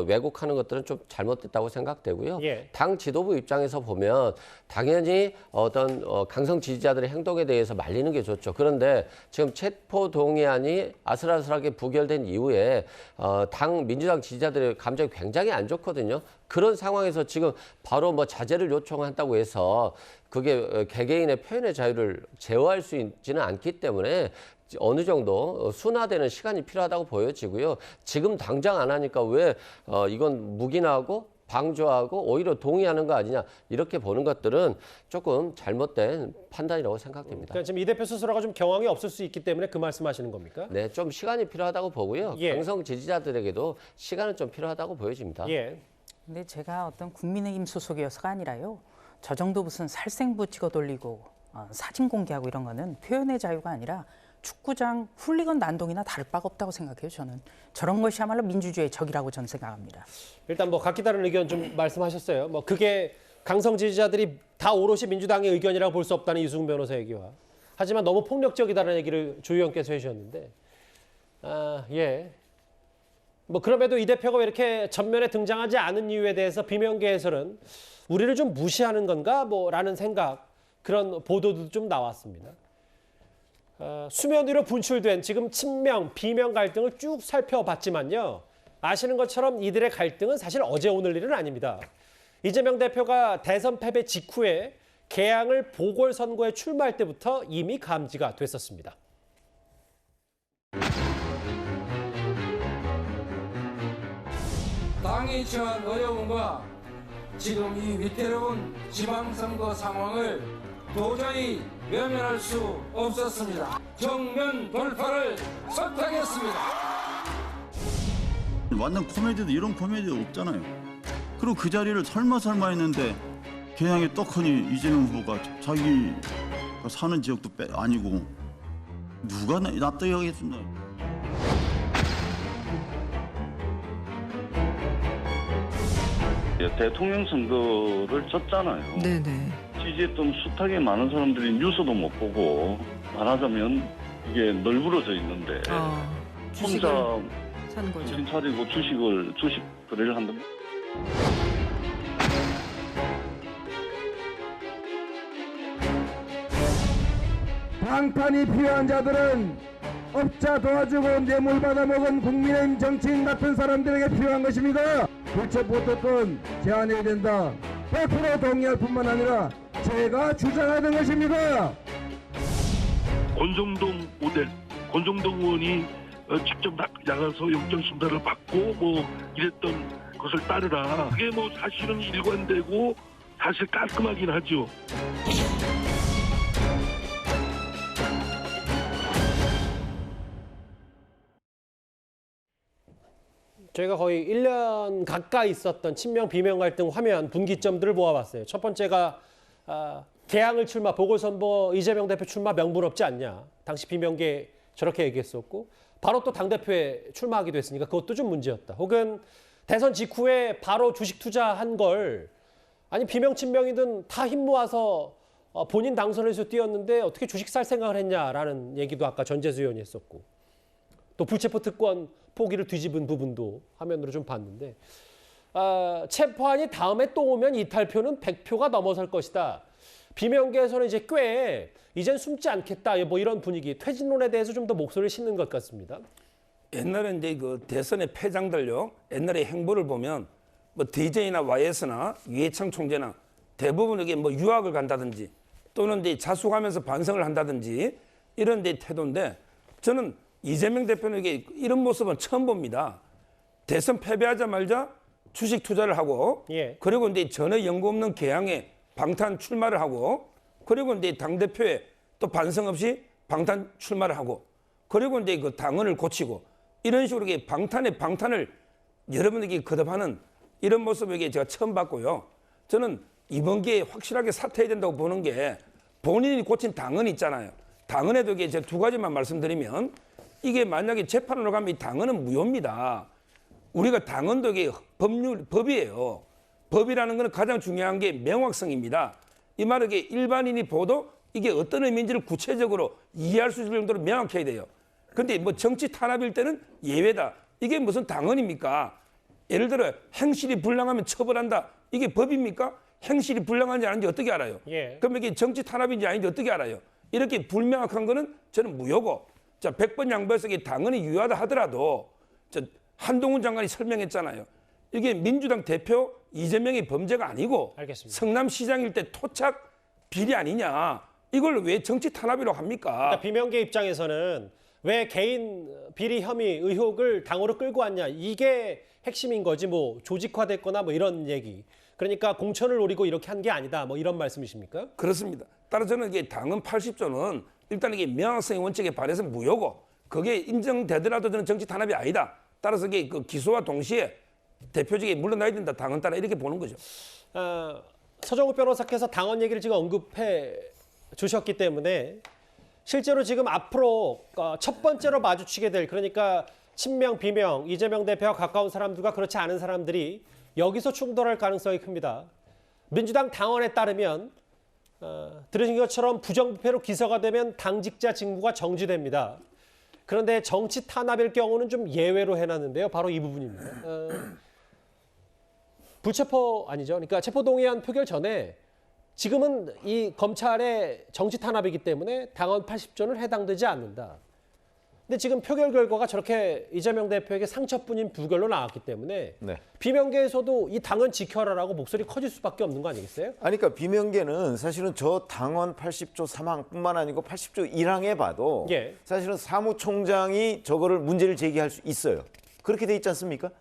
[SPEAKER 9] 왜곡하는 것들은 좀 잘못됐다고 생각되고요.
[SPEAKER 1] 예.
[SPEAKER 9] 당 지도부 입장에서 보면 당연히 어떤 강성 지지자들의 행동에 대해서 말리는 게 좋죠. 그런데 지금 체포동의안이 아슬아슬하게 부결된 이후에 민주당 지지자들의 감정이 굉장히 안 좋거든요. 그런 상황에서 지금 바로 자제를 요청한다고 해서 그게 개개인의 표현의 자유를 제어할 수 있지는 않기 때문에 어느 정도 순화되는 시간이 필요하다고 보여지고요. 지금 당장 안 하니까 왜 이건 묵인하고 방조하고 오히려 동의하는 거 아니냐 이렇게 보는 것들은 조금 잘못된 판단이라고 생각됩니다.
[SPEAKER 1] 그러니까 지금 이 대표 스스로가 좀 경황이 없을 수 있기 때문에 그 말씀하시는 겁니까?
[SPEAKER 9] 네, 좀 시간이 필요하다고 보고요.
[SPEAKER 1] 예.
[SPEAKER 9] 강성 지지자들에게도 시간은 좀 필요하다고 보여집니다.
[SPEAKER 1] 예.
[SPEAKER 10] 근데 제가 어떤 국민의힘 소속이어서가 아니라요. 저 정도 무슨 살생부 찍어 돌리고 사진 공개하고 이런 거는 표현의 자유가 아니라 축구장 훌리건 난동이나 다를 바가 없다고 생각해요. 저는 저런 것이야말로 민주주의의 적이라고 저는 생각합니다.
[SPEAKER 1] 일단 각기 다른 의견 좀 말씀하셨어요. 그게 강성 지지자들이 다 오롯이 민주당의 의견이라고 볼 수 없다는 이수근 변호사 얘기와 하지만 너무 폭력적이다는 얘기를 조 의원께서 해주셨는데 예. 그럼에도 이 대표가 왜 이렇게 전면에 등장하지 않은 이유에 대해서 비명계에서는 우리를 좀 무시하는 건가 라는 생각, 그런 보도도 좀 나왔습니다. 수면 위로 분출된 지금 친명, 비명 갈등을 쭉 살펴봤지만요. 아시는 것처럼 이들의 갈등은 사실 어제 오늘 일은 아닙니다. 이재명 대표가 대선 패배 직후에 개항을 보궐선거에 출마할 때부터 이미 감지가 됐었습니다.
[SPEAKER 14] 당이 처한 어려움과 지금 이 위태로운 지방선거 상황을 도저히 외면할 수 없었습니다. 정면 돌파를 선택했습니다.
[SPEAKER 15] 완전 코미디도 이런 코미디 없잖아요. 그리고 그 자리를 설마 했는데 개항에 떡하니 이재명 후보가 자기가 사는 지역도 아니고 누가 낫다고 하겠습니까?
[SPEAKER 16] 대통령 선거를 졌잖아요.
[SPEAKER 17] 네네.
[SPEAKER 16] 지지했던 숱하게 많은 사람들이 뉴스도 못 보고 말하자면 이게 널브러져 있는데 혼자
[SPEAKER 17] 산 거죠.
[SPEAKER 16] 정신 차리고 주식 거래를 한다면
[SPEAKER 14] 방탄이 필요한 자들은 업자 도와주고 뇌물 받아먹은 국민의힘 정치인 같은 사람들에게 필요한 것입니다. 불체포 특권 제한해야 된다. 100% 동의할 뿐만 아니라 제가 주장하는 것입니다.
[SPEAKER 17] 권성동 모델, 권성동 의원이 직접 나가서 영장 심사를 받고 뭐 이랬던 것을 따르라. 그게 뭐 사실은 일관되고 사실 깔끔하긴 하죠.
[SPEAKER 1] 저희가 거의 1년 가까이 있었던 친명 비명 갈등 화면 분기점들을 모아봤어요. 첫 번째가 개항을 출마, 보궐선거 이재명 대표 출마 명분없지 않냐. 당시 비명계 저렇게 얘기했었고 바로 또 당대표에 출마하기도 했으니까 그것도 좀 문제였다. 혹은 대선 직후에 바로 주식 투자한 걸 아니 비명 친명이든 다 힘 모아서 본인 당선을 위해서 뛰었는데 어떻게 주식 살 생각을 했냐라는 얘기도 아까 전재수 의원이 했었고 또 불체포 특권 포기를 뒤집은 부분도 화면으로 좀 봤는데 체포안이 다음에 또 오면 이탈표는 100표가 넘어설 것이다. 비명계에서는 이제 꽤 이젠 숨지 않겠다 뭐 이런 분위기 퇴진론에 대해서 좀 더 목소리를 싣는 것 같습니다.
[SPEAKER 12] 옛날에 이제 그 대선의 패장들요 옛날의 행보를 보면 뭐 DJ나 YS나 유해창 총재나 대부분 이게 뭐 유학을 간다든지 또는 이제 자숙하면서 반성을 한다든지 이런 데 태도인데 저는 이재명 대표는 이게 이런 모습은 처음 봅니다. 대선 패배하자마자 주식 투자를 하고 그리고 이제 전혀 연고 없는 개항에 방탄 출마를 하고 그리고 이제 당대표에 또 반성 없이 방탄 출마를 하고 그리고 이제 그 당헌을 고치고 이런 식으로 이게 방탄을 여러분에게 거듭하는 이런 모습을 제가 처음 봤고요. 저는 이번 기회에 확실하게 사퇴해야 된다고 보는 게 본인이 고친 당헌이 있잖아요. 당헌에도 이게 제가 두 가지만 말씀드리면 이게 만약에 재판으로 가면 이 당헌은 무효입니다. 우리가 당헌도 이게 법이에요. 법이라는 것은 가장 중요한 게 명확성입니다. 이 말은 이게 일반인이 보도 이게 어떤 의미인지를 구체적으로 이해할 수 있을 정도로 명확해야 돼요. 그런데 뭐 정치 탄압일 때는 예외다. 이게 무슨 당헌입니까? 예를 들어 행실이 불량하면 처벌한다. 이게 법입니까? 행실이 불량한지 아닌지 어떻게 알아요? 그럼 이게 정치 탄압인지 아닌지 어떻게 알아요? 이렇게 불명확한 거는 저는 무효고 자 100번 양보해서 이게 당헌이 유효하다 하더라도 한동훈 장관이 설명했잖아요. 이게 민주당 대표 이재명의 범죄가 아니고
[SPEAKER 1] 알겠습니다.
[SPEAKER 12] 성남시장일 때 토착 비리 아니냐. 이걸 왜 정치 탄압이라고 합니까?
[SPEAKER 1] 그러니까 비명계 입장에서는 왜 개인 비리 혐의 의혹을 당으로 끌고 왔냐. 이게 핵심인 거지 뭐 조직화됐거나 뭐 이런 얘기. 그러니까 공천을 노리고 이렇게 한 게 아니다. 뭐 이런 말씀이십니까?
[SPEAKER 12] 그렇습니다. 따라서 저는 이게 당헌 80조는 일단 이게 명확성의 원칙에 반해서 무효고 그게 인정되더라도 저는 정치 탄압이 아니다. 따라서 이게 그 기소와 동시에 대표직에 물러나야 된다. 당헌 따라 이렇게 보는 거죠.
[SPEAKER 1] 서정욱 변호사께서 당헌 얘기를 지금 언급해 주셨기 때문에 실제로 지금 앞으로 첫 번째로 마주치게 될 그러니까 친명, 비명, 이재명 대표와 가까운 사람들과 그렇지 않은 사람들이 여기서 충돌할 가능성이 큽니다. 민주당 당헌에 따르면 들으신 것처럼 부정부패로 기소가 되면 당직자 직무가 정지됩니다. 그런데 정치 탄압일 경우는 좀 예외로 해놨는데요. 바로 이 부분입니다. 불체포 아니죠. 그러니까 체포동의안 표결 전에 지금은 이 검찰의 정치 탄압이기 때문에 당헌 80조는 해당되지 않는다. 근데 지금 표결 결과가 저렇게 이재명 대표에게 상처뿐인 부결로 나왔기 때문에 비명계에서도 이 당헌 지켜라라고 목소리 커질 수밖에 없는 거 아니겠어요?
[SPEAKER 8] 아니 그러니까 비명계는 사실은 저 당헌 80조 3항뿐만 아니고 80조 1항에 봐도 사실은 사무총장이 저거를 문제를 제기할 수 있어요. 그렇게 돼 있지 않습니까?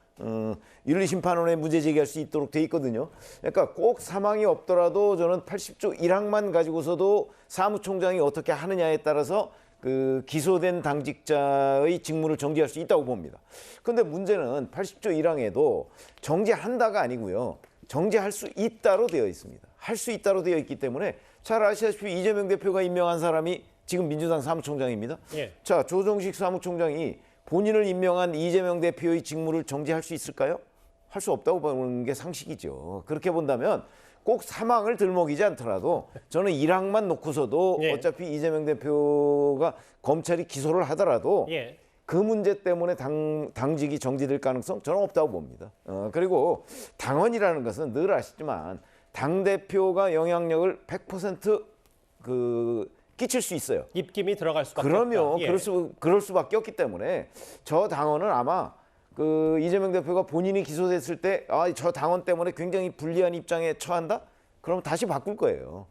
[SPEAKER 8] 윤리심판원에 문제 제기할 수 있도록 돼 있거든요. 그러니까 꼭 사망이 없더라도 저는 80조 1항만 가지고서도 사무총장이 어떻게 하느냐에 따라서 그 기소된 당직자의 직무를 정지할 수 있다고 봅니다. 그런데 문제는 80조 1항에도 정지한다가 아니고요. 정지할 수 있다로 되어 있습니다. 할 수 있다로 되어 있기 때문에 잘 아시다시피 이재명 대표가 임명한 사람이 지금 민주당 사무총장입니다. 자, 조정식 사무총장이 본인을 임명한 이재명 대표의 직무를 정지할 수 있을까요? 할 수 없다고 보는 게 상식이죠. 그렇게 본다면 꼭 사망을 들먹이지 않더라도 저는 1항만 놓고서도 어차피 이재명 대표가 검찰이 기소를 하더라도 그 문제 때문에 당직이 정지될 가능성 저는 없다고 봅니다. 그리고 당헌이라는 것은 늘 아시지만 당대표가 영향력을 100% 끼칠 수 있어요.
[SPEAKER 1] 입김이 들어갈 수밖에
[SPEAKER 8] 그럼요.
[SPEAKER 1] 없다. 예.
[SPEAKER 8] 그럴 수밖에 없기 때문에 저 당원은 아마 그 이재명 대표가 본인이 기소됐을 때 저 당원 때문에 굉장히 불리한 입장에 처한다? 그럼 다시 바꿀 거예요.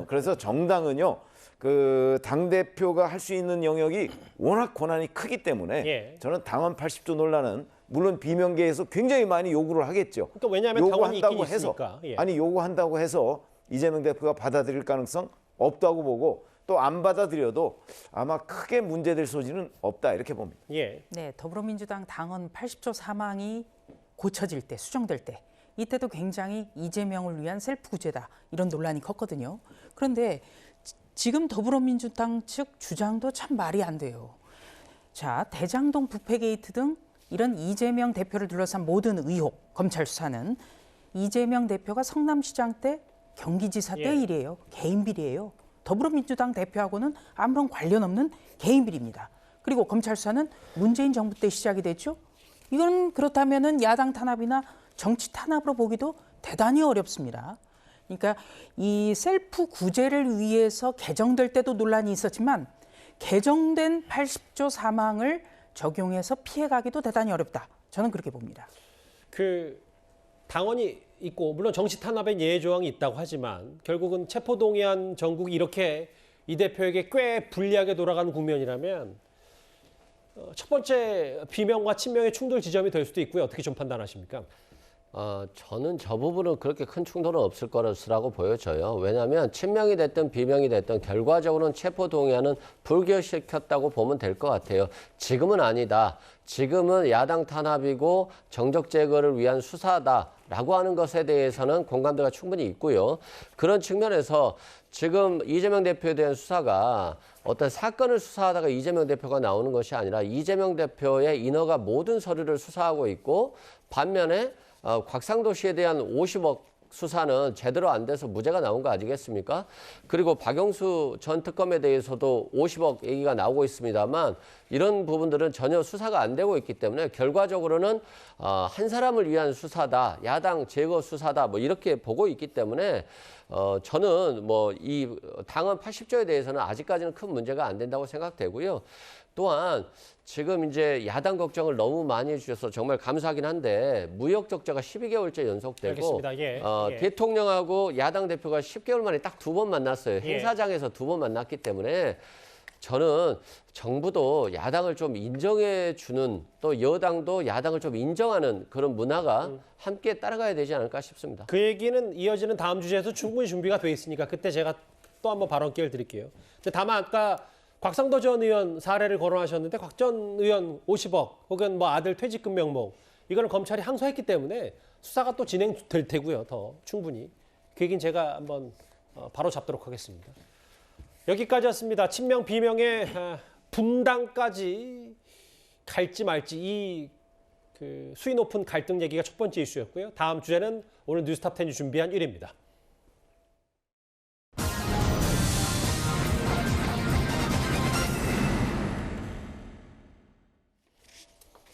[SPEAKER 8] 그래서 정당은요. 그 당대표가 할 수 있는 영역이 워낙 권한이 크기 때문에
[SPEAKER 1] 예.
[SPEAKER 8] 저는 당원 80조 논란은 물론 비명계에서 굉장히 많이 요구를 하겠죠.
[SPEAKER 1] 그러니까 왜냐하면 당원이 있긴 있으니까. 예.
[SPEAKER 8] 요구한다고 해서 이재명 대표가 받아들일 가능성 없다고 보고 또 안 받아들여도 아마 크게 문제될 소지는 없다 이렇게 봅니다.
[SPEAKER 1] 예.
[SPEAKER 10] 네, 더불어민주당 당헌 80조 사망이 고쳐질 때, 수정될 때 이때도 굉장히 이재명을 위한 셀프 구제다 이런 논란이 컸거든요. 그런데 지금 더불어민주당 측 주장도 참 말이 안 돼요. 자, 대장동 부패 게이트 등 이런 이재명 대표를 둘러싼 모든 의혹, 검찰 수사는 이재명 대표가 성남시장 때 경기지사 때 일이에요. 개인 비리예요. 더불어민주당 대표하고는 아무런 관련 없는 개인 비리입니다. 그리고 검찰 수사는 문재인 정부 때 시작이 됐죠. 이건 그렇다면은 야당 탄압이나 정치 탄압으로 보기도 대단히 어렵습니다. 그러니까 이 셀프 구제를 위해서 개정될 때도 논란이 있었지만 개정된 80조 사망을 적용해서 피해가기도 대단히 어렵다. 저는 그렇게 봅니다.
[SPEAKER 1] 그 당원이 있고 물론 정치 탄압의 예외 조항이 있다고 하지만 결국은 체포동의안 전국이 이렇게 이 대표에게 꽤 불리하게 돌아가는 국면이라면 첫 번째 비명과 친명의 충돌 지점이 될 수도 있고요. 어떻게 좀 판단하십니까?
[SPEAKER 9] 저는 저 부분은 그렇게 큰 충돌은 없을 거라고 보여져요. 왜냐하면 친명이 됐든 비명이 됐든 결과적으로는 체포동의안은 불결시켰다고 보면 될 것 같아요. 지금은 아니다. 지금은 야당 탄압이고 정적 제거를 위한 수사다라고 하는 것에 대해서는 공감대가 충분히 있고요. 그런 측면에서 지금 이재명 대표에 대한 수사가 어떤 사건을 수사하다가 이재명 대표가 나오는 것이 아니라 이재명 대표의 인허가 모든 서류를 수사하고 있고 반면에 곽상도 씨에 대한 50억 수사는 제대로 안 돼서 무죄가 나온 거 아니겠습니까? 그리고 박영수 전 특검에 대해서도 50억 얘기가 나오고 있습니다만 이런 부분들은 전혀 수사가 안 되고 있기 때문에 결과적으로는 한 사람을 위한 수사다, 야당 제거 수사다 뭐 이렇게 보고 있기 때문에 저는 뭐 이 당헌 80조에 대해서는 아직까지는 큰 문제가 안 된다고 생각되고요. 또한 지금 이제 야당 걱정을 너무 많이 해주셔서 정말 감사하긴 한데 무역 적자가 12개월째 연속되고
[SPEAKER 1] 알겠습니다. 예. 예.
[SPEAKER 9] 대통령하고 야당 대표가 10개월 만에 딱 2번 만났어요.
[SPEAKER 1] 예.
[SPEAKER 9] 행사장에서 2번 만났기 때문에 저는 정부도 야당을 좀 인정해 주는 또 여당도 야당을 좀 인정하는 그런 문화가 함께 따라가야 되지 않을까 싶습니다.
[SPEAKER 1] 그 얘기는 이어지는 다음 주제에서 충분히 준비가 돼 있으니까 그때 제가 또 한번 발언 기회를 드릴게요. 근데 다만 아까 곽상도 전 의원 사례를 거론하셨는데 곽 전 의원 50억 혹은 뭐 아들 퇴직금 명목 이거는 검찰이 항소했기 때문에 수사가 또 진행될 테고요. 더 충분히. 그 얘기는 제가 한번 바로 잡도록 하겠습니다. 여기까지였습니다. 친명 비명의 분당까지 갈지 말지 이 수위 높은 갈등 얘기가 첫 번째 이슈였고요. 다음 주제는 오늘 뉴스탑 10이 준비한 1위입니다.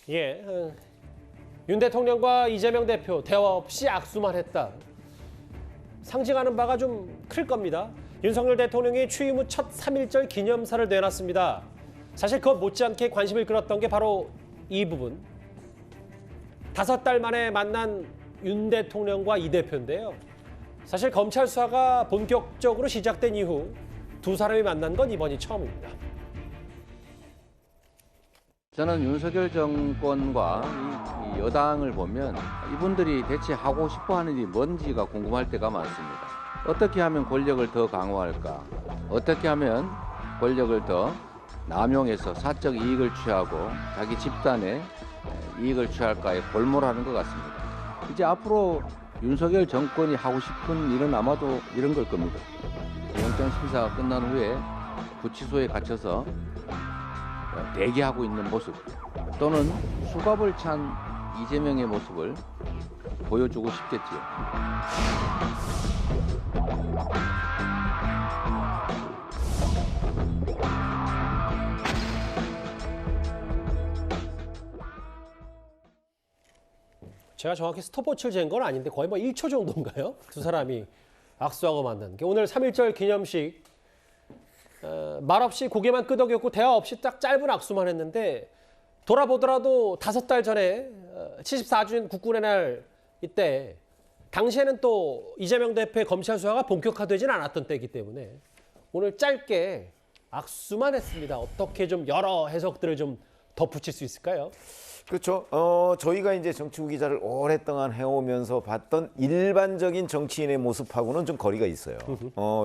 [SPEAKER 1] 예, 윤 대통령과 이재명 대표 대화 없이 악수만 했다. 상징하는 바가 좀 클 겁니다. 윤석열 대통령이 취임 후 첫 3.1절 기념사를 내놨습니다. 사실 그것 못지않게 관심을 끌었던 게 바로 이 부분. 5달 만에 만난 윤 대통령과 이 대표인데요. 사실 검찰 수사가 본격적으로 시작된 이후 두 사람이 만난 건 이번이 처음입니다.
[SPEAKER 7] 저는 윤석열 정권과 이 여당을 보면 이분들이 대체 하고 싶어 하는 일이 뭔지가 궁금할 때가 많습니다. 어떻게 하면 권력을 더 강화할까? 어떻게 하면 권력을 더 남용해서 사적 이익을 취하고 자기 집단의 이익을 취할까에 골몰하는 것 같습니다. 이제 앞으로 윤석열 정권이 하고 싶은 일은 아마도 이런 걸 겁니다. 영장 심사가 끝난 후에 구치소에 갇혀서 대기하고 있는 모습 또는 수갑을 찬 이재명의 모습을 보여주고 싶겠지요.
[SPEAKER 1] 제가 정확히 스톱워치를 잰 건 아닌데 거의 뭐 1초 정도인가요? 두 사람이 악수하고 만난 게 오늘 3.1절 기념식 말없이 고개만 끄덕였고 대화 없이 딱 짧은 악수만 했는데 돌아보더라도 5달 전에 74주년 국군의 날 이때 당시에는 또 이재명 대표의 검찰 수사가 본격화되진 않았던 때이기 때문에 오늘 짧게 악수만 했습니다. 어떻게 좀 여러 해석들을 좀 덧붙일 수 있을까요?
[SPEAKER 8] 그렇죠. 저희가 이제 정치부 기자를 오랫동안 해오면서 봤던 일반적인 정치인의 모습하고는 좀 거리가 있어요.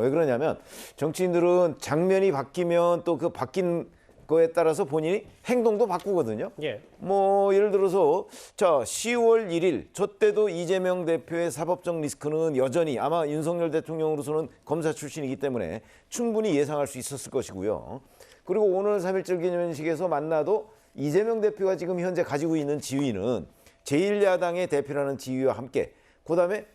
[SPEAKER 8] 왜 그러냐면 정치인들은 장면이 바뀌면 또 그 바뀐 거에 따라서 본인이 행동도 바꾸거든요.
[SPEAKER 1] 예.
[SPEAKER 8] 뭐 예를 들어서 자 10월 1일 저 때도 이재명 대표의 사법적 리스크는 여전히 아마 윤석열 대통령으로서는 검사 출신이기 때문에 충분히 예상할 수 있었을 것이고요. 그리고 오늘 3.1절 기념식에서 만나도 이재명 대표가 지금 현재 가지고 있는 지위는 제1야당의 대표라는 지위와 함께 그다음에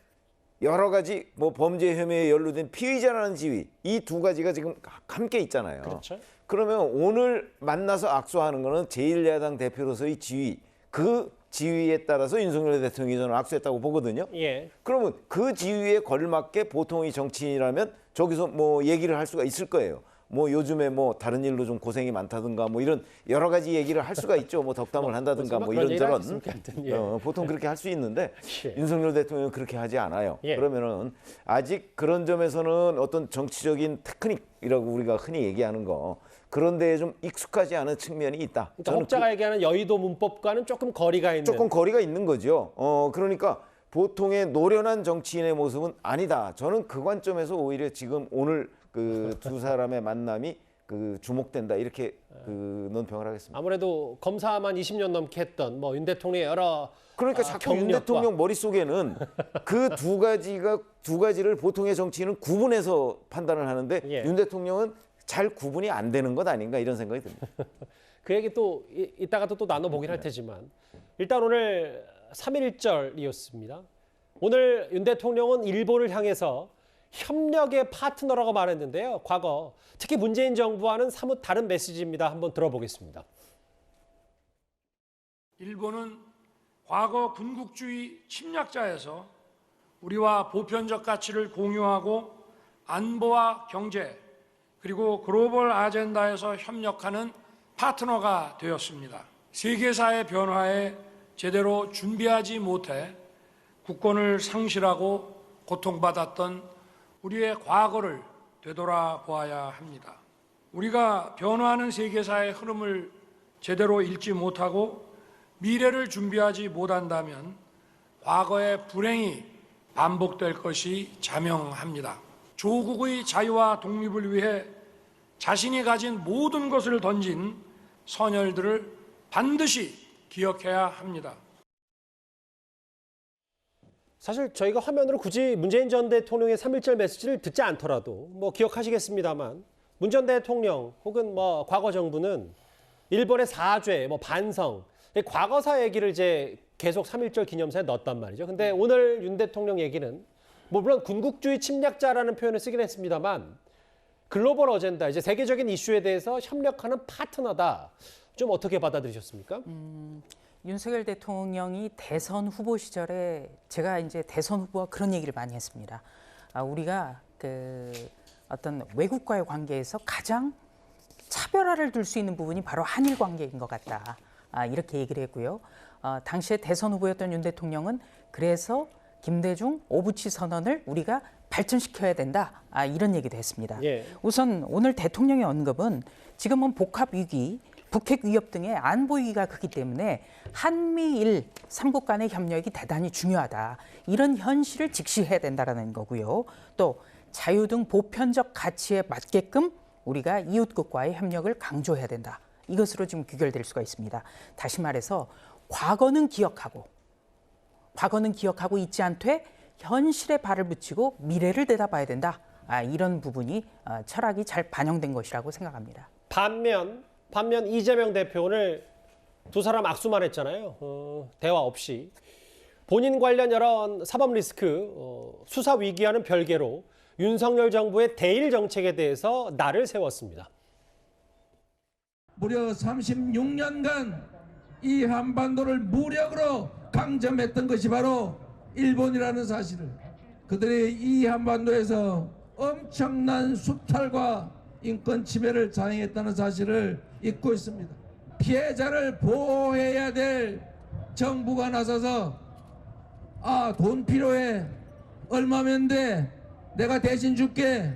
[SPEAKER 8] 여러 가지 뭐 범죄 혐의에 연루된 피의자라는 지위 이 두 가지가 지금 함께 있잖아요.
[SPEAKER 1] 그렇죠.
[SPEAKER 8] 그러면 오늘 만나서 악수하는 거는 제1야당 대표로서의 지위, 그 지위에 따라서 윤석열 대통령이 저는 악수했다고 보거든요.
[SPEAKER 1] 예.
[SPEAKER 8] 그러면 그 지위에 걸맞게 보통의 정치인이라면 저기서 뭐 얘기를 할 수가 있을 거예요. 뭐 요즘에 뭐 다른 일로 좀 고생이 많다든가 뭐 이런 여러 가지 얘기를 할 수가 있죠. 뭐 덕담을 한다든가 뭐 이런저런 보통 그렇게 할 수 있는데
[SPEAKER 1] 예.
[SPEAKER 8] 윤석열 대통령은 그렇게 하지 않아요.
[SPEAKER 1] 예.
[SPEAKER 8] 그러면은 아직 그런 점에서는 어떤 정치적인 테크닉이라고 우리가 흔히 얘기하는 거 그런 데에 좀 익숙하지 않은 측면이 있다.
[SPEAKER 1] 그러니까 혹자가 얘기하는 여의도 문법과는 조금 거리가 있는.
[SPEAKER 8] 조금 거리가 있는 거죠. 그러니까 보통의 노련한 정치인의 모습은 아니다. 저는 그 관점에서 오히려 지금 오늘 그 두 사람의 만남이 그 주목된다 이렇게 그 논평을 하겠습니다.
[SPEAKER 1] 아무래도 검사만 20년 넘게 했던 뭐 윤 대통령의 여러
[SPEAKER 8] 그러니까 자꾸 윤 대통령 머릿속에는 그 두 가지를 보통의 정치인은 구분해서 판단을 하는데
[SPEAKER 1] 예.
[SPEAKER 8] 윤 대통령은 잘 구분이 안 되는 것 아닌가 이런 생각이 듭니다.
[SPEAKER 1] 그 얘기 또 이따가 또 나눠보긴 할 테지만 일단 오늘 3.1절이었습니다. 오늘 윤 대통령은 일본을 향해서 협력의 파트너라고 말했는데요. 과거 특히 문재인 정부와는 사뭇 다른 메시지입니다. 한번 들어보겠습니다.
[SPEAKER 18] 일본은 과거 군국주의 침략자에서 우리와 보편적 가치를 공유하고 안보와 경제 그리고 글로벌 아젠다에서 협력하는 파트너가 되었습니다. 세계사의 변화에 제대로 준비하지 못해 국권을 상실하고 고통받았던 우리의 과거를 되돌아보아야 합니다. 우리가 변화하는 세계사의 흐름을 제대로 읽지 못하고 미래를 준비하지 못한다면 과거의 불행이 반복될 것이 자명합니다. 조국의 자유와 독립을 위해 자신이 가진 모든 것을 던진 선열들을 반드시 기억해야 합니다.
[SPEAKER 1] 사실 저희가 화면으로 굳이 문재인 전 대통령의 3.1절 메시지를 듣지 않더라도 뭐 기억하시겠습니다만 문 전 대통령 혹은 뭐 과거 정부는 일본의 사죄, 뭐 반성, 과거사 얘기를 이제 계속 3.1절 기념사에 넣었단 말이죠. 근데 오늘 윤 대통령 얘기는 뭐 물론 군국주의 침략자라는 표현을 쓰긴 했습니다만 글로벌 어젠다, 이제 세계적인 이슈에 대해서 협력하는 파트너다. 좀 어떻게 받아들이셨습니까?
[SPEAKER 10] 윤석열 대통령이 대선 후보 시절에 제가 이제 대선 후보와 그런 얘기를 많이 했습니다. 우리가 그 어떤 외국과의 관계에서 가장 차별화를 둘 수 있는 부분이 바로 한일 관계인 것 같다. 이렇게 얘기를 했고요. 당시에 대선 후보였던 윤 대통령은 그래서 김대중 오부치 선언을 우리가 발전시켜야 된다. 이런 얘기도 했습니다.
[SPEAKER 1] 예.
[SPEAKER 10] 우선 오늘 대통령의 언급은 지금은 복합 위기, 북핵 위협 등의 안보 위기가 크기 때문에 한미일 3국 간의 협력이 대단히 중요하다. 이런 현실을 직시해야 된다는 거고요. 또 자유 등 보편적 가치에 맞게끔 우리가 이웃국과의 협력을 강조해야 된다. 이것으로 지금 귀결될 수가 있습니다. 다시 말해서 과거는 기억하고 있지 않되 현실에 발을 붙이고 미래를 내다봐야 된다. 이런 부분이 철학이 잘 반영된 것이라고 생각합니다.
[SPEAKER 1] 반면 이재명 대표 오늘 두 사람 악수만 했잖아요. 대화 없이. 본인 관련 여러 사법 리스크, 수사 위기와는 별개로 윤석열 정부의 대일 정책에 대해서 날을 세웠습니다.
[SPEAKER 14] 무려 36년간 이 한반도를 무력으로 강점했던 것이 바로 일본이라는 사실을, 그들이 이 한반도에서 엄청난 수탈과 인권 침해를 자행했다는 사실을 잊고 있습니다. 피해자를 보호해야 될 정부가 나서서 돈 필요해, 얼마면 돼, 내가 대신 줄게,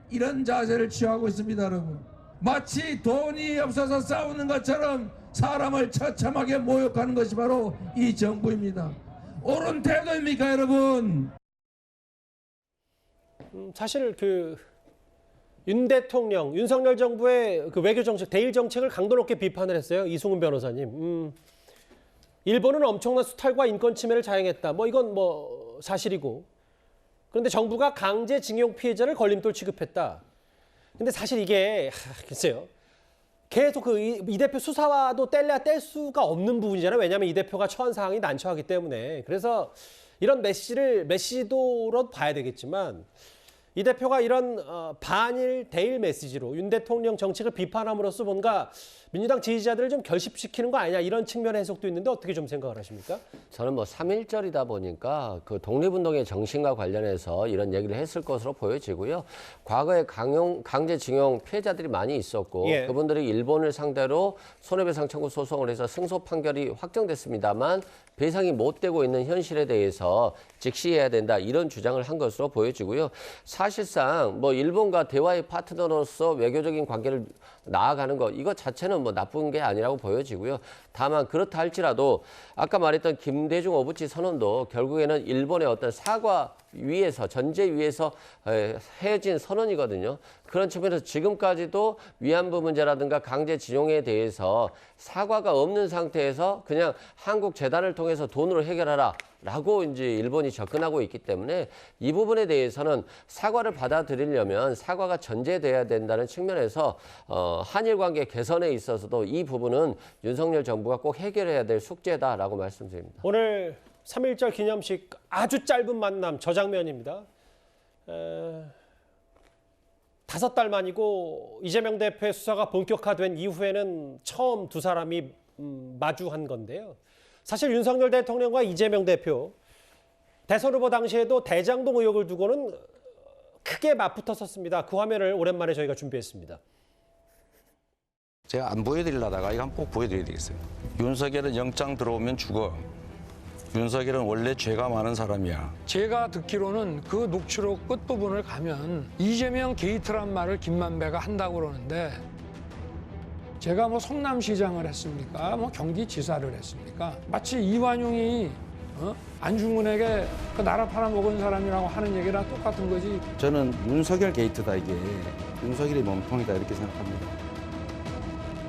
[SPEAKER 14] 이런 자세를 취하고 있습니다. 여러분, 마치 돈이 없어서 싸우는 것처럼 사람을 처참하게 모욕하는 것이 바로 이 정부입니다. 옳은 태도입니까, 여러분?
[SPEAKER 1] 사실 윤 대통령, 윤석열 정부의 외교 정책, 대일 정책을 강도 높게 비판을 했어요. 이승훈 변호사님. 일본은 엄청난 수탈과 인권 침해를 자행했다. 이건 사실이고. 그런데 정부가 강제징용 피해자를 걸림돌 취급했다. 근데 사실 이게 글쎄요. 계속 이 대표 수사와도 뗄래야 뗄 수가 없는 부분이잖아요. 왜냐하면 이 대표가 처한 상황이 난처하기 때문에. 그래서 이런 메시지도로 봐야 되겠지만 이 대표가 이런 반일 대일 메시지로 윤 대통령 정책을 비판함으로써 뭔가 민주당 지지자들을 좀 결집시키는 거 아니냐 이런 측면의 해석도 있는데 어떻게 좀 생각을 하십니까?
[SPEAKER 9] 저는 3.1절이다 보니까 그 독립운동의 정신과 관련해서 이런 얘기를 했을 것으로 보여지고요. 과거에 강제징용 피해자들이 많이 있었고
[SPEAKER 1] 예.
[SPEAKER 9] 그분들이 일본을 상대로 손해배상 청구 소송을 해서 승소 판결이 확정됐습니다만 배상이 못 되고 있는 현실에 대해서 직시해야 된다 이런 주장을 한 것으로 보여지고요. 사실상 일본과 대화의 파트너로서 외교적인 관계를 나아가는 것 이것 자체는 나쁜 게 아니라고 보여지고요. 다만 그렇다 할지라도 아까 말했던 김대중 오부치 선언도 결국에는 일본의 어떤 사과 위에서 전제 위에서 헤어진 선언이거든요. 그런 측면에서 지금까지도 위안부 문제라든가 강제징용에 대해서 사과가 없는 상태에서 그냥 한국 재단을 통해서 돈으로 해결하라. 라고 이제 일본이 접근하고 있기 때문에 이 부분에 대해서는 사과를 받아들이려면 사과가 전제돼야 된다는 측면에서 한일 관계 개선에 있어서도 이 부분은 윤석열 정부가 꼭 해결해야 될 숙제다라고 말씀드립니다.
[SPEAKER 1] 오늘 3.1절 기념식 아주 짧은 만남 저 장면입니다. 5달 만이고 이재명 대표의 수사가 본격화된 이후에는 처음 두 사람이 마주한 건데요. 사실 윤석열 대통령과 이재명 대표 대선 후보 당시에도 대장동 의혹을 두고는 크게 맞붙었었습니다. 그 화면을 오랜만에 저희가 준비했습니다.
[SPEAKER 19] 제가 안 보여드리려다가 이거 한번 꼭 보여드려야 되겠어요. 윤석열은 영장 들어오면 죽어. 윤석열은 원래 죄가 많은 사람이야.
[SPEAKER 18] 제가 듣기로는 그 녹취록 끝부분을 가면 이재명 게이트란 말을 김만배가 한다고 그러는데 제가 성남시장을 했습니까? 경기지사를 했습니까? 마치 이완용이 안중근에게 그 나라 팔아먹은 사람이라고 하는 얘기랑 똑같은 거지.
[SPEAKER 19] 저는 윤석열 게이트다 이게. 윤석열이 몸통이다 이렇게 생각합니다.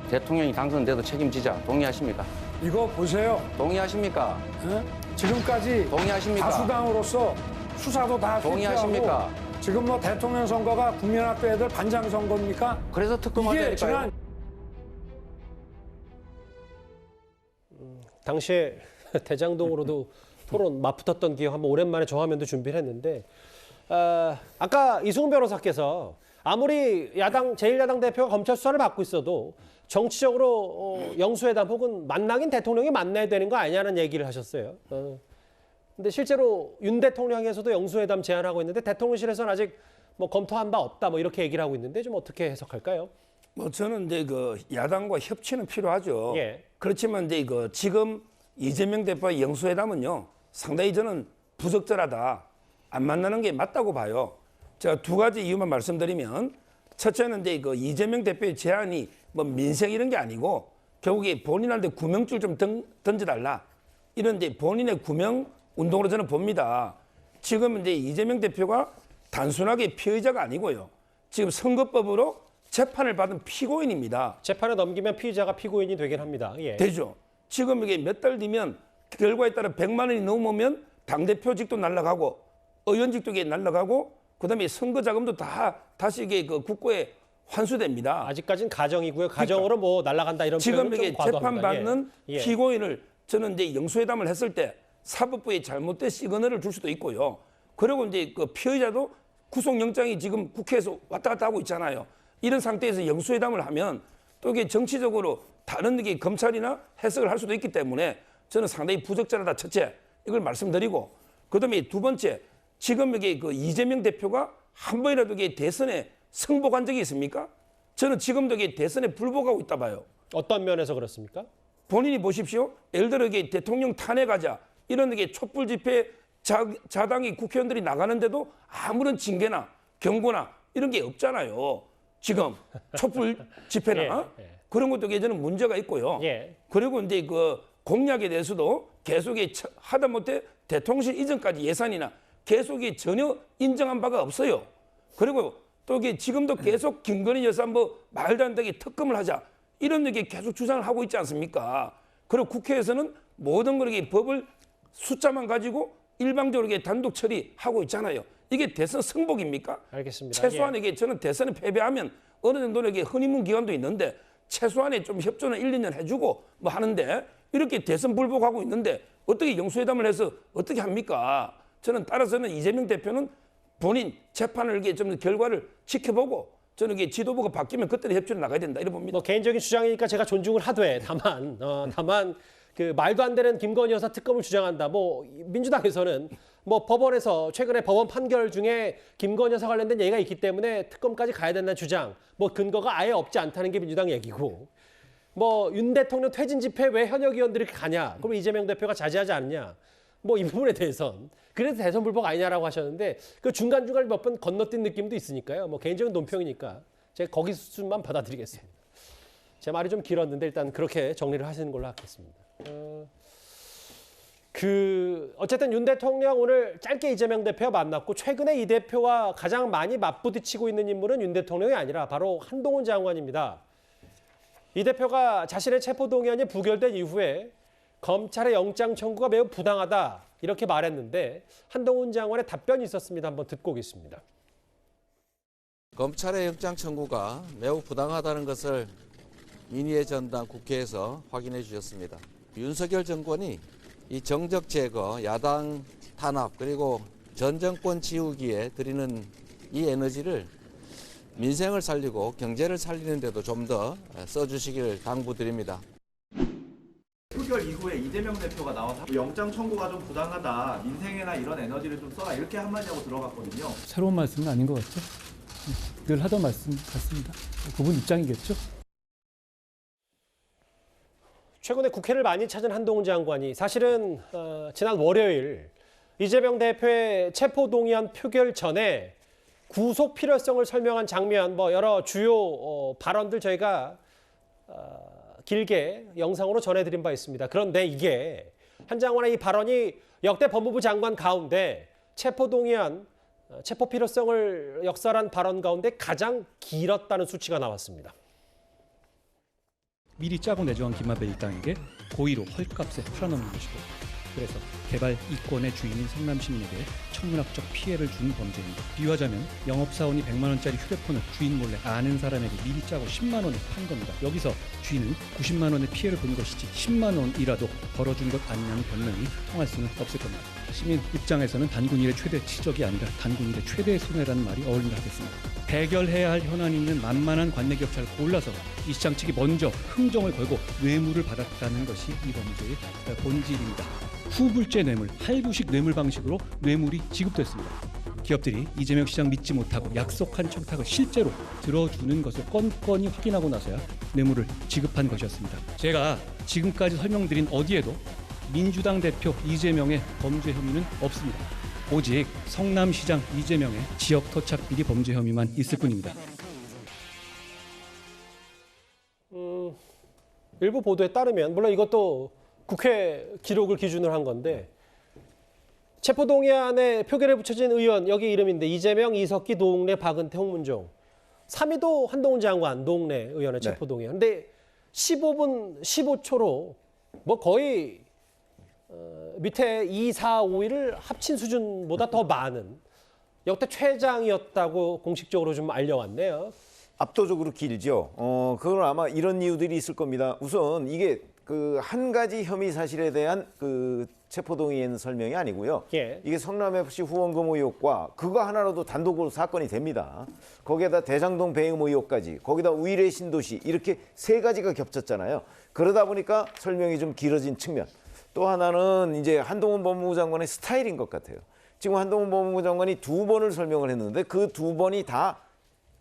[SPEAKER 19] 대통령이 당선돼도 책임지자. 동의하십니까?
[SPEAKER 18] 이거 보세요.
[SPEAKER 19] 동의하십니까?
[SPEAKER 18] 지금까지
[SPEAKER 19] 동의하십니까?
[SPEAKER 18] 다수당으로서 수사도 다
[SPEAKER 19] 동의하십니까?
[SPEAKER 18] 실패하고 지금 대통령 선거가 국민학교 애들 반장 선거입니까?
[SPEAKER 19] 그래서 특검하자니까요.
[SPEAKER 1] 당시에 대장동으로도 토론 맞붙었던 기억 한번 오랜만에 저 화면도 준비를 했는데 아까 이승훈 변호사께서 아무리 제1야당 대표가 검찰 수사를 받고 있어도 정치적으로 영수회담 혹은 만나긴 대통령이 만나야 되는 거 아니냐는 얘기를 하셨어요. 근데 실제로 윤 대통령에서도 영수회담 제안하고 있는데 대통령실에서는 아직 검토한 바 없다 이렇게 얘기를 하고 있는데 좀 어떻게 해석할까요?
[SPEAKER 12] 저는 이제 야당과 협치는 필요하죠.
[SPEAKER 1] 예.
[SPEAKER 12] 그렇지만 이제 지금 이재명 대표의 영수회담은요 상당히 저는 부적절하다. 안 만나는 게 맞다고 봐요. 제가 두 가지 이유만 말씀드리면 첫째는 이제 이재명 대표의 제안이 민생 이런 게 아니고 결국에 본인한테 구명줄 좀 던져달라. 이런 이제 본인의 구명 운동으로 저는 봅니다. 지금 이제 이재명 대표가 단순하게 피의자가 아니고요. 지금 선거법으로 재판을 받은 피고인입니다.
[SPEAKER 1] 재판에 넘기면 피의자가 피고인이 되긴 합니다. 예.
[SPEAKER 12] 되죠. 지금 이게 몇 달 뒤면 결과에 따라 100만 원이 넘으면 당대표직도 날아가고 의원직도 날아가고 그다음에 선거 자금도 다시 이게 국고에 환수됩니다.
[SPEAKER 1] 아직까지는 가정이고요. 가정으로 날아간다 이런
[SPEAKER 12] 지금
[SPEAKER 1] 표현은
[SPEAKER 12] 이게
[SPEAKER 1] 좀 과도합니다.
[SPEAKER 12] 재판받는
[SPEAKER 1] 예.
[SPEAKER 12] 피고인을 저는 이제 영수회담을 했을 때 사법부에 잘못된 시그널을 줄 수도 있고요. 그리고 이제 피의자도 구속영장이 지금 국회에서 왔다 갔다 하고 있잖아요. 이런 상태에서 영수회담을 하면 또 이게 정치적으로 다른 게 검찰이나 해석을 할 수도 있기 때문에 저는 상당히 부적절하다. 첫째, 이걸 말씀드리고 그다음에 두 번째, 지금 이게 이재명 대표가 한 번이라도 이게 대선에 승복한 적이 있습니까? 저는 지금도 이게 대선에 불복하고 있다 봐요.
[SPEAKER 1] 어떤 면에서 그렇습니까?
[SPEAKER 12] 본인이 보십시오. 예를 들어 이게 대통령 탄핵하자 이런 게 촛불 집회 자당이 국회의원들이 나가는데도 아무런 징계나 경고나 이런 게 없잖아요. 지금 촛불 집회나 그런 것도 저는 문제가 있고요. 그리고 이제 그 공약에 대해서도 계속 하다못해 대통령실 이전까지 예산이나 계속이 전혀 인정한 바가 없어요. 그리고 또 이게 지금도 계속 김건희 여사 뭐 말도 안 되게 특검을 하자 이런 얘기 계속 주장을 하고 있지 않습니까? 그리고 국회에서는 모든 걸 법을 숫자만 가지고 일방적으로 단독 처리하고 있잖아요. 이게 대선 승복입니까?
[SPEAKER 1] 알겠습니다.
[SPEAKER 12] 최소한 이게 저는 대선에 패배하면 어느 정도는 허니문 기간도 있는데 최소한에 좀 협조는 1, 2년 해주고 뭐 하는데 이렇게 대선 불복하고 있는데 어떻게 영수회담을 해서 어떻게 합니까? 저는 따라서는 이재명 대표는 본인 재판을 이렇게 좀 결과를 지켜보고 저는 이게 지도부가 바뀌면 그때는 협조를 나가야 된다 이렇게 봅니다.
[SPEAKER 1] 개인적인 주장이니까 제가 존중을 하되 다만 그 말도 안 되는 김건희 여사 특검을 주장한다. 민주당에서는 법원에서 최근에 법원 판결 중에 김건희 여사 관련된 얘기가 있기 때문에 특검까지 가야 된다는 주장, 근거가 아예 없지 않다는 게 민주당 얘기고, 윤 대통령 퇴진 집회 왜 현역 의원들이 가냐? 그럼 이재명 대표가 자제하지 않느냐? 이 부분에 대해선 그래서 대선 불복 아니냐라고 하셨는데 그 중간중간 몇 번 건너뛴 느낌도 있으니까요. 개인적인 논평이니까 제가 거기 수준만 받아들이겠습니다. 제 말이 좀 길었는데 일단 그렇게 정리를 하시는 걸로 하겠습니다. 어쨌든 윤 대통령 오늘 짧게 이재명 대표와 만났고 최근에 이 대표와 가장 많이 맞부딪히고 있는 인물은 윤 대통령이 아니라 바로 한동훈 장관입니다. 이 대표가 자신의 체포동의안이 부결된 이후에 검찰의 영장 청구가 매우 부당하다 이렇게 말했는데 한동훈 장관의 답변이 있었습니다. 한번 듣고 오겠습니다.
[SPEAKER 20] 검찰의 영장 청구가 매우 부당하다는 것을 민의의 전당 국회에서 확인해 주셨습니다. 윤석열 정권이 이 정적 제거, 야당 탄압 그리고 전 정권 지우기에 들이는 이 에너지를 민생을 살리고 경제를 살리는 데도 좀 더 써주시길 당부드립니다.
[SPEAKER 21] 표결 이후에 이재명 대표가 나와서 영장 청구가 좀 부당하다, 민생에나 이런 에너지를 좀 써라 이렇게 한마디하고 들어갔거든요.
[SPEAKER 22] 새로운 말씀은 아닌 것 같죠? 늘 하던 말씀 같습니다. 그분 입장이겠죠?
[SPEAKER 1] 최근에 국회를 많이 찾은 한동훈 장관이 사실은 지난 월요일 이재명 대표의 체포동의안 표결 전에 구속 필요성을 설명한 장면, 여러 주요 발언들 저희가 길게 영상으로 전해드린 바 있습니다. 그런데 이게 한 장관의 이 발언이 역대 법무부 장관 가운데 체포동의안, 체포 필요성을 역설한 발언 가운데 가장 길었다는 수치가 나왔습니다.
[SPEAKER 22] 미리 짜고 내정한 김한배 일당에게 고의로 헐값에 팔아넘는 것이고, 그래서 개발 이권의 주인인 성남 시민에게 천문학적 피해를 준 범죄입니다. 비유하자면 영업사원이 100만 원짜리 휴대폰을 주인 몰래 아는 사람에게 미리 짜고 10만 원에 판 겁니다. 여기서 주인은 90만 원의 피해를 본 것이지 10만 원이라도 벌어준 것 아니냐는 변명이 통할 수는 없을 겁니다. 시민 입장에서는 단군 일의 최대 치적이 아니라 단군 일의 최대 손해라는 말이 어울린다 하겠습니다. 해결해야 할 현안이 있는 만만한 관내 격차를 골라서 이 시장 측이 먼저 흥정을 걸고 뇌물을 받았다는 것이 이 범죄의 본질입니다. 후불제 뇌물, 할부식 뇌물 방식으로 뇌물이 지급됐습니다. 기업들이 이재명 시장 믿지 못하고 약속한 청탁을 실제로 들어주는 것을 건건히 확인하고 나서야 뇌물을 지급한 것이었습니다. 제가 지금까지 설명드린 어디에도 민주당 대표 이재명의 범죄 혐의는 없습니다. 오직 성남시장 이재명의 지역 토착 비리 범죄 혐의만 있을 뿐입니다.
[SPEAKER 1] 일부 보도에 따르면, 물론 이것도 국회 기록을 기준으로 한 건데, 체포동의안에 표결에 붙여진 의원, 여기 이름인데 이재명, 이석기, 노웅래, 박은태, 홍문종. 3위도 한동훈 장관, 노웅래 의원의 체포동의안. 근데 15분 15초로 거의 밑에 2, 4, 5위를 합친 수준보다 더 많은 역대 최장이었다고 공식적으로 좀 알려왔네요.
[SPEAKER 8] 압도적으로 길죠. 그건 아마 이런 이유들이 있을 겁니다. 우선 이게 한 가지 혐의 사실에 대한 체포동의안 설명이 아니고요. 이게 성남FC 후원금 의혹과 그거 하나로도 단독으로 사건이 됩니다. 거기에다 대장동 배임 의혹까지, 거기다 우일의 신도시, 이렇게 세 가지가 겹쳤잖아요. 그러다 보니까 설명이 좀 길어진 측면. 또 하나는 이제 한동훈 법무부 장관의 스타일인 것 같아요. 지금 한동훈 법무부 장관이 2번을 설명을 했는데 그 2번이 다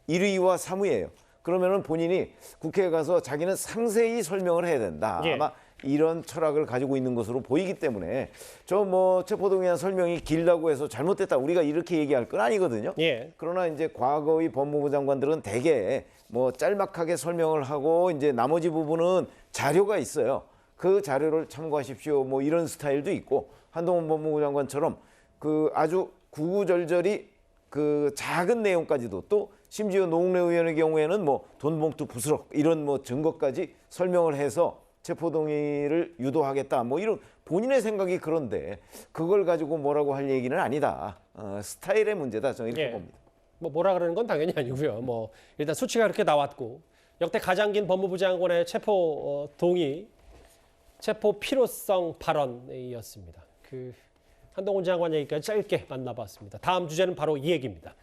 [SPEAKER 8] 1위와 3위예요. 그러면은 본인이 국회에 가서 자기는 상세히 설명을 해야 된다.
[SPEAKER 1] 예.
[SPEAKER 8] 아마 이런 철학을 가지고 있는 것으로 보이기 때문에 저 뭐 체포동의안 설명이 길다고 해서 잘못됐다 우리가 이렇게 얘기할 건 아니거든요.
[SPEAKER 1] 예.
[SPEAKER 8] 그러나 이제 과거의 법무부 장관들은 대개 뭐 짤막하게 설명을 하고 이제 나머지 부분은 자료가 있어요. 그 자료를 참고하십시오. 뭐 이런 스타일도 있고 한동훈 법무부 장관처럼 그 아주 구구절절히 그 작은 내용까지도 또 심지어 노웅래 의원의 경우에는 뭐 돈봉투 부스럭 이런 뭐 증거까지 설명을 해서 체포동의를 유도하겠다 뭐 이런 본인의 생각이 그런데 그걸 가지고 뭐라고 할 얘기는 아니다. 스타일의 문제다 저는 이렇게 봅니다.
[SPEAKER 1] 뭐 뭐라 그러는 건 당연히 아니고요. 뭐 일단 수치가 그렇게 나왔고 역대 가장 긴 법무부 장관의 체포 동의, 체포 필요성 발언이었습니다. 그 한동훈 장관 얘기까지 짧게 만나봤습니다. 다음 주제는 바로 이 얘기입니다.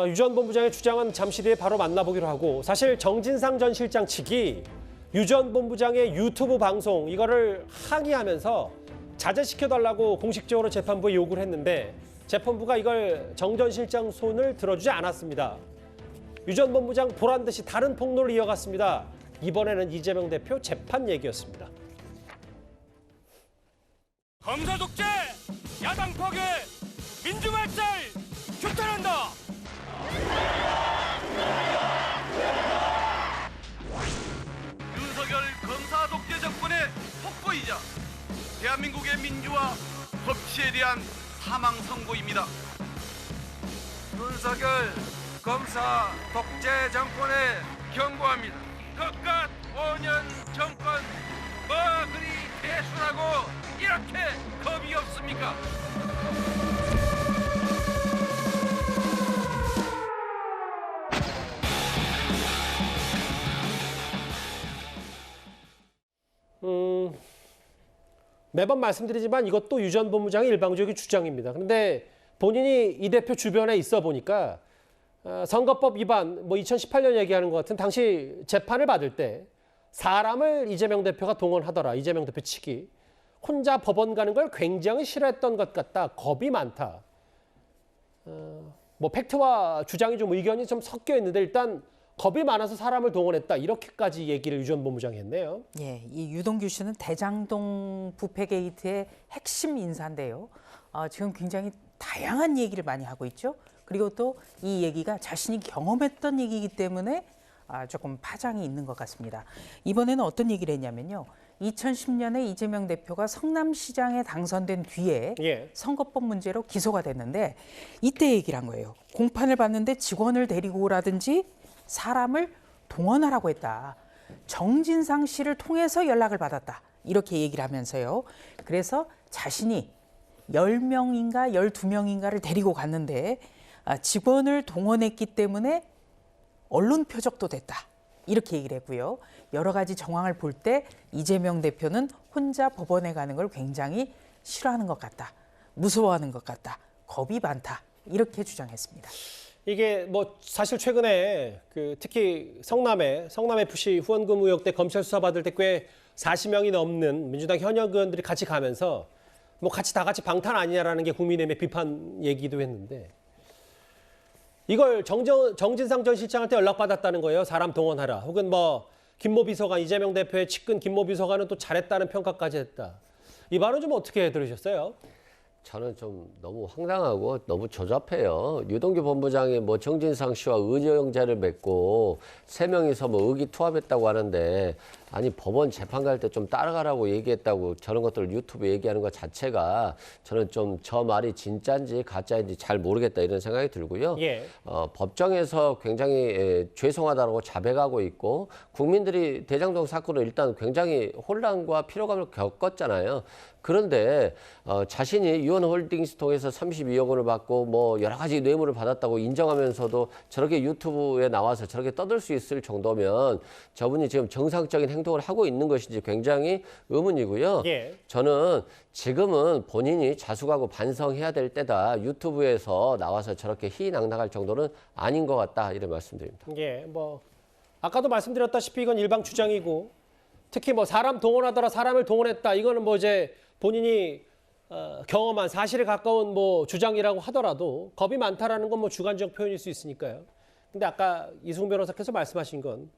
[SPEAKER 1] 유 전 본부장의 주장은 잠시 뒤에 바로 만나보기로 하고 사실 정진상 전 실장 측이 유 전 본부장의 유튜브 방송 이거를 항의하면서 자제시켜달라고 공식적으로 재판부에 요구를 했는데 재판부가 이걸 정 전 실장 손을 들어주지 않았습니다. 유 전 본부장 보란 듯이 다른 폭로를 이어갔습니다. 이번에는 이재명 대표 재판 얘기였습니다.
[SPEAKER 2] 검사 독재, 야당 파괴, 민주말살 규탄한다. 윤석열 검사 독재 정권의 폭거이자 대한민국의 민주화 법치에 대한 사망 선고입니다. 윤석열 검사 독재 정권에 경고합니다. 그깟 5년 정권 뭐 그리 대수라고 이렇게 겁이 없습니까?
[SPEAKER 1] 매번 말씀드리지만 이것도 유 전 본부장의 일방적인 주장입니다. 그런데 본인이 이 대표 주변에 있어 보니까 선거법 위반, 뭐 2018년 얘기하는 것 같은 당시 재판을 받을 때 사람을 이재명 대표가 동원하더라. 이재명 대표 측이 혼자 법원 가는 걸 굉장히 싫어했던 것 같다. 겁이 많다. 뭐 팩트와 주장이 좀 의견이 좀 섞여 있는데 일단 겁이 많아서 사람을 동원했다. 이렇게까지 얘기를 유 전 본부장이 했네요.
[SPEAKER 10] 예, 이 유동규 씨는 대장동 부패 게이트의 핵심 인사인데요. 지금 굉장히 다양한 얘기를 많이 하고 있죠. 그리고 또 이 얘기가 자신이 경험했던 얘기이기 때문에 조금 파장이 있는 것 같습니다. 이번에는 어떤 얘기를 했냐면요. 2010년에 이재명 대표가 성남시장에 당선된 뒤에 선거법 문제로 기소가 됐는데 이때 얘기를 한 거예요. 공판을 받는데 직원을 데리고 오라든지 사람을 동원하라고 했다. 정진상 씨를 통해서 연락을 받았다. 이렇게 얘기를 하면서요. 그래서 자신이 10명인가 12명인가를 데리고 갔는데 직원을 동원했기 때문에 언론 표적도 됐다. 이렇게 얘기를 했고요. 여러 가지 정황을 볼 때 이재명 대표는 혼자 법원에 가는 걸 굉장히 싫어하는 것 같다. 무서워하는 것 같다. 겁이 많다. 이렇게 주장했습니다.
[SPEAKER 1] 이게 뭐 사실 최근에 그 특히 성남 FC 후원금 의혹 때 검찰 수사 받을 때 꽤 40명이 넘는 민주당 현역 의원들이 같이 가면서 뭐 다 같이 방탄 아니냐라는 게 국민의힘의 비판 얘기도 했는데 이걸 정진상 전 실장한테 연락받았다는 거예요. 사람 동원하라. 혹은 뭐 김모 비서관, 이재명 대표의 측근 김모 비서관은 또 잘했다는 평가까지 했다. 이 말은 좀 어떻게 들으셨어요?
[SPEAKER 9] 저는 좀 너무 황당하고 너무 조잡해요. 유동규 본부장이 뭐 정진상 씨와 의정자를 맺고 3명이서 뭐 의기투합했다고 하는데 아니 법원 재판 갈 때 좀 따라가라고 얘기했다고 저런 것들을 유튜브에 얘기하는 것 자체가 저는 좀 저 말이 진짜인지 가짜인지 잘 모르겠다 이런 생각이 들고요. 법정에서 굉장히 죄송하다고 자백하고 있고 국민들이 대장동 사건을 일단 굉장히 혼란과 피로감을 겪었잖아요. 그런데 자신이 유원홀딩스 통해서 32억 원을 받고 뭐 여러 가지 뇌물을 받았다고 인정하면서도 저렇게 유튜브에 나와서 저렇게 떠들 수 있을 정도면 저분이 지금 정상적인 행동을 하고 있는 것인지 굉장히 의문이고요. 저는 지금은 본인이 자숙하고 반성해야 될 때다. 유튜브에서 나와서 저렇게 희희낙낙할 정도는 아닌 것 같다. 이런 말씀드립니다.
[SPEAKER 1] 뭐 아까도 말씀드렸다시피 이건 일방 주장이고 특히 뭐 사람 동원하더라 사람을 동원했다. 이거는 뭐 이제 본인이 경험한 사실에 가까운 뭐 주장이라고 하더라도 겁이 많다라는 건 뭐 주관적 표현일 수 있으니까요. 근데 아까 이승훈 변호사께서 말씀하신 건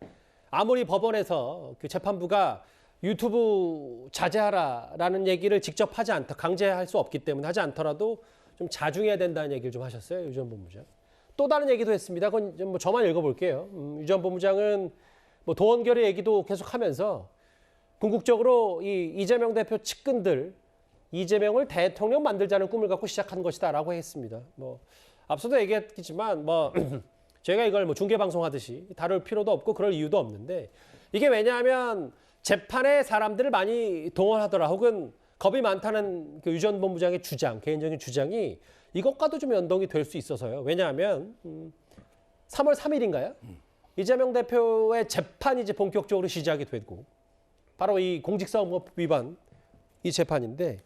[SPEAKER 1] 아무리 법원에서 그 재판부가 유튜브 자제하라라는 얘기를 직접 하지 않다, 강제할 수 없기 때문에 하지 않더라도 좀 자중해야 된다는 얘기를 좀 하셨어요, 유 전 본부장. 또 다른 얘기도 했습니다. 그건 뭐 저만 읽어볼게요. 유 전 본부장은 뭐 도원결의 얘기도 계속하면서 궁극적으로 이 이재명 대표 측근들 이재명을 대통령 만들자는 꿈을 갖고 시작한 것이다라고 했습니다. 뭐 앞서도 얘기했지만 뭐 저희가 이걸 뭐 중계 방송하듯이 다룰 필요도 없고 그럴 이유도 없는데 이게 왜냐하면 재판에 사람들을 많이 동원하더라 혹은 겁이 많다는 그 유 전 본부장의 주장, 개인적인 주장이 이것과도 좀 연동이 될 수 있어서요. 왜냐하면 3월 3일인가요? 이재명 대표의 재판이 이제 본격적으로 시작이 되고 바로 이 공직선거법 위반 이 재판인데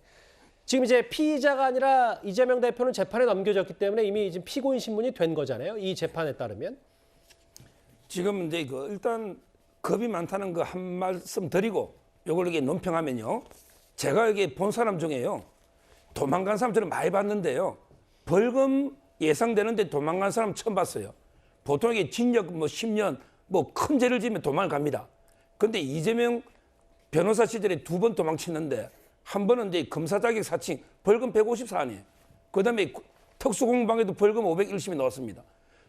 [SPEAKER 1] 지금 이제 피의자가 아니라 이재명 대표는 재판에 넘겨졌기 때문에 이미 지금 피고인 신문이 된 거잖아요. 이 재판에 따르면.
[SPEAKER 12] 지금 이제 그 일단 겁이 많다는 거 한 말씀 드리고 요걸 이게 논평하면요. 제가 여기 본 사람 중에요. 도망간 사람 저는 많이 봤는데요. 벌금 예상되는데 도망간 사람 처음 봤어요. 보통 이게 징역 뭐 10년 뭐 큰 죄를 지면 도망을 갑니다. 근데 이재명 변호사 시절에 2번 도망치는데 한 번은 이제 검사 자격 사칭 벌금 154원이에요. 그다음에 특수공방에도 벌금 501심이 나왔습니다.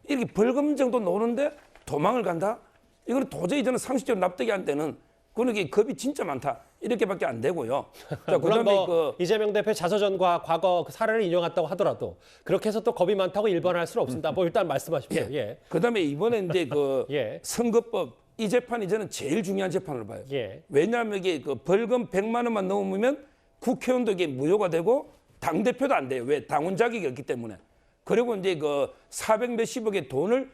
[SPEAKER 12] 이렇게 벌금 정도 나오는데 도망을 간다? 이거는 도저히 저는 상식적으로 납득이 안 되는 그건 이게 겁이 진짜 많다. 이렇게밖에 안 되고요. 자,
[SPEAKER 1] 물론
[SPEAKER 12] 그다음에
[SPEAKER 1] 뭐 이재명 대표 자서전과 과거 그 사례를 인용했다고 하더라도 그렇게 해서 또 겁이 많다고 일반화할 수는 없습니다. 뭐 일단 말씀하십시오. 예.
[SPEAKER 12] 그다음에 이번에 이제 그
[SPEAKER 1] 예.
[SPEAKER 12] 선거법 이 재판이 저는 제일 중요한 재판으로 봐요.
[SPEAKER 1] 예.
[SPEAKER 12] 왜냐하면 이게 그 벌금 100만 원만 넘으면 국회의원도 이게 무효가 되고 당 대표도 안 돼요. 왜? 당원 자격이 없기 때문에. 그리고 이제 그 400 몇십억의 돈을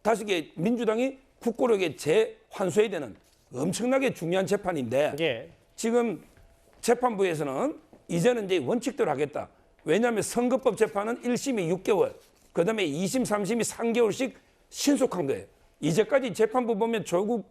[SPEAKER 12] 다시 이게 민주당이 국고력에 재환수해야 되는 엄청나게 중요한 재판인데
[SPEAKER 1] 예.
[SPEAKER 12] 지금 재판부에서는 이제는 이제 원칙대로 하겠다. 왜냐하면 선거법 재판은 1심이 6개월, 그다음에 2심, 3심이 3개월씩 신속한 거예요. 이제까지 재판부 보면 조국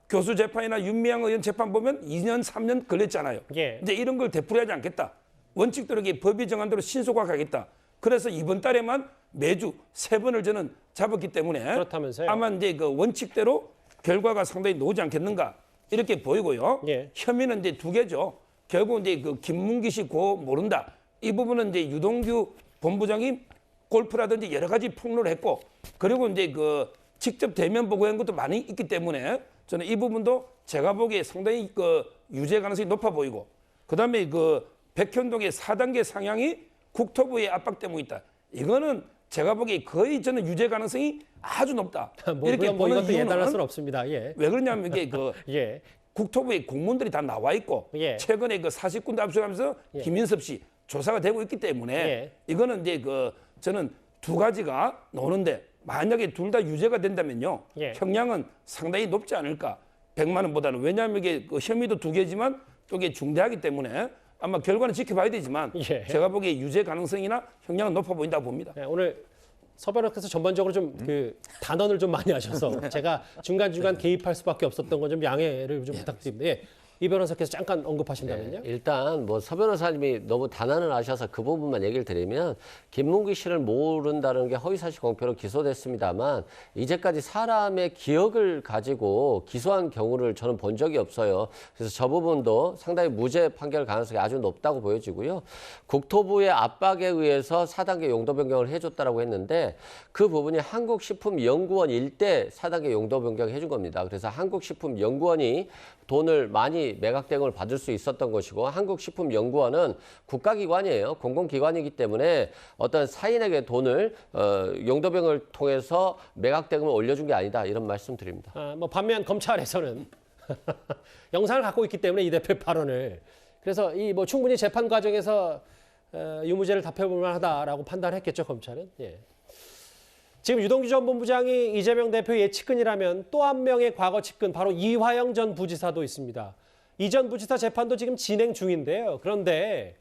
[SPEAKER 12] 교수 재판이나 윤미향 의원 재판 보면 2년, 3년 걸렸잖아요.
[SPEAKER 1] 예.
[SPEAKER 12] 이제 이런 걸 되풀이하지 않겠다. 원칙대로 이게 법이 정한 대로 신속하겠다. 그래서 이번 달에만 매주 3번을 저는 잡았기 때문에
[SPEAKER 1] 그렇다면서요?
[SPEAKER 12] 아마 이제 그 원칙대로 결과가 상당히 나오지 않겠는가 이렇게 보이고요.
[SPEAKER 1] 예.
[SPEAKER 12] 혐의는 이제 2개죠. 결국 이제 그 김문기 씨 고 모른다. 이 부분은 이제 유동규 본부장이 골프라든지 여러 가지 폭로를 했고 그리고 이제 그 직접 대면 보고한 것도 많이 있기 때문에 저는 이 부분도 제가 보기에 상당히 그 유죄 가능성이 높아 보이고 그다음에 그 백현동의 4단계 상향이 국토부의 압박 때문에 있다. 이거는 제가 보기에 거의 저는 유죄 가능성이 아주 높다.
[SPEAKER 1] 뭐
[SPEAKER 12] 이렇게
[SPEAKER 1] 뭐
[SPEAKER 12] 보는
[SPEAKER 1] 이것도 예단할
[SPEAKER 12] 이유는
[SPEAKER 1] 수는 없습니다. 예.
[SPEAKER 12] 왜 그러냐면 이게 그
[SPEAKER 1] 예.
[SPEAKER 12] 국토부의 공무원들이 다 나와 있고
[SPEAKER 1] 예.
[SPEAKER 12] 최근에 그 40군데 압수하면서
[SPEAKER 1] 예.
[SPEAKER 12] 김인섭 씨 조사가 되고 있기 때문에
[SPEAKER 1] 예.
[SPEAKER 12] 이거는 이제 그 저는 2가지가 나오는데 만약에 둘 다 유죄가 된다면요.
[SPEAKER 1] 예.
[SPEAKER 12] 형량은 상당히 높지 않을까. 100만 원보다는. 왜냐하면 이게 그 혐의도 2개지만 또 이게 중대하기 때문에 아마 결과는 지켜봐야 되지만
[SPEAKER 1] 예.
[SPEAKER 12] 제가 보기에 유죄 가능성이나 형량은 높아 보인다고 봅니다.
[SPEAKER 1] 네, 오늘 서 변호사께서 전반적으로 좀 그 단언을 좀 많이 하셔서 제가 중간중간 개입할 수밖에 없었던 건 좀 양해를 좀 부탁드립니다. 예. 이 변호사께서 잠깐 언급하신다면요.
[SPEAKER 9] 네, 일단 뭐 서 변호사님이 너무 단언을 하셔서 그 부분만 얘기를 드리면 김문기 씨를 모른다는 게 허위사실 공표로 기소됐습니다만 이제까지 사람의 기억을 가지고 기소한 경우를 저는 본 적이 없어요. 그래서 저 부분도 상당히 무죄 판결 가능성이 아주 높다고 보여지고요. 국토부의 압박에 의해서 4단계 용도 변경을 해줬다라고 했는데 그 부분이 한국식품연구원 일대 4단계 용도 변경을 해준 겁니다. 그래서 한국식품연구원이 돈을 많이 매각대금을 받을 수 있었던 것이고 한국식품연구원은 국가기관이에요. 공공기관이기 때문에 어떤 사인에게 돈을 용도병을 통해서 매각대금을 올려준 게 아니다. 이런 말씀 드립니다.
[SPEAKER 1] 뭐 반면 검찰에서는 영상을 갖고 있기 때문에 이 대표의 발언을 그래서 이 뭐 충분히 재판 과정에서 유무죄를 답해볼 만하다라고 판단했겠죠, 검찰은. 예. 지금 유동규 전 본부장이 이재명 대표 예측근이라면 또 한 명의 과거 측근 바로 이화영 전 부지사도 있습니다. 이 전 부지사 재판도 지금 진행 중인데요. 그런데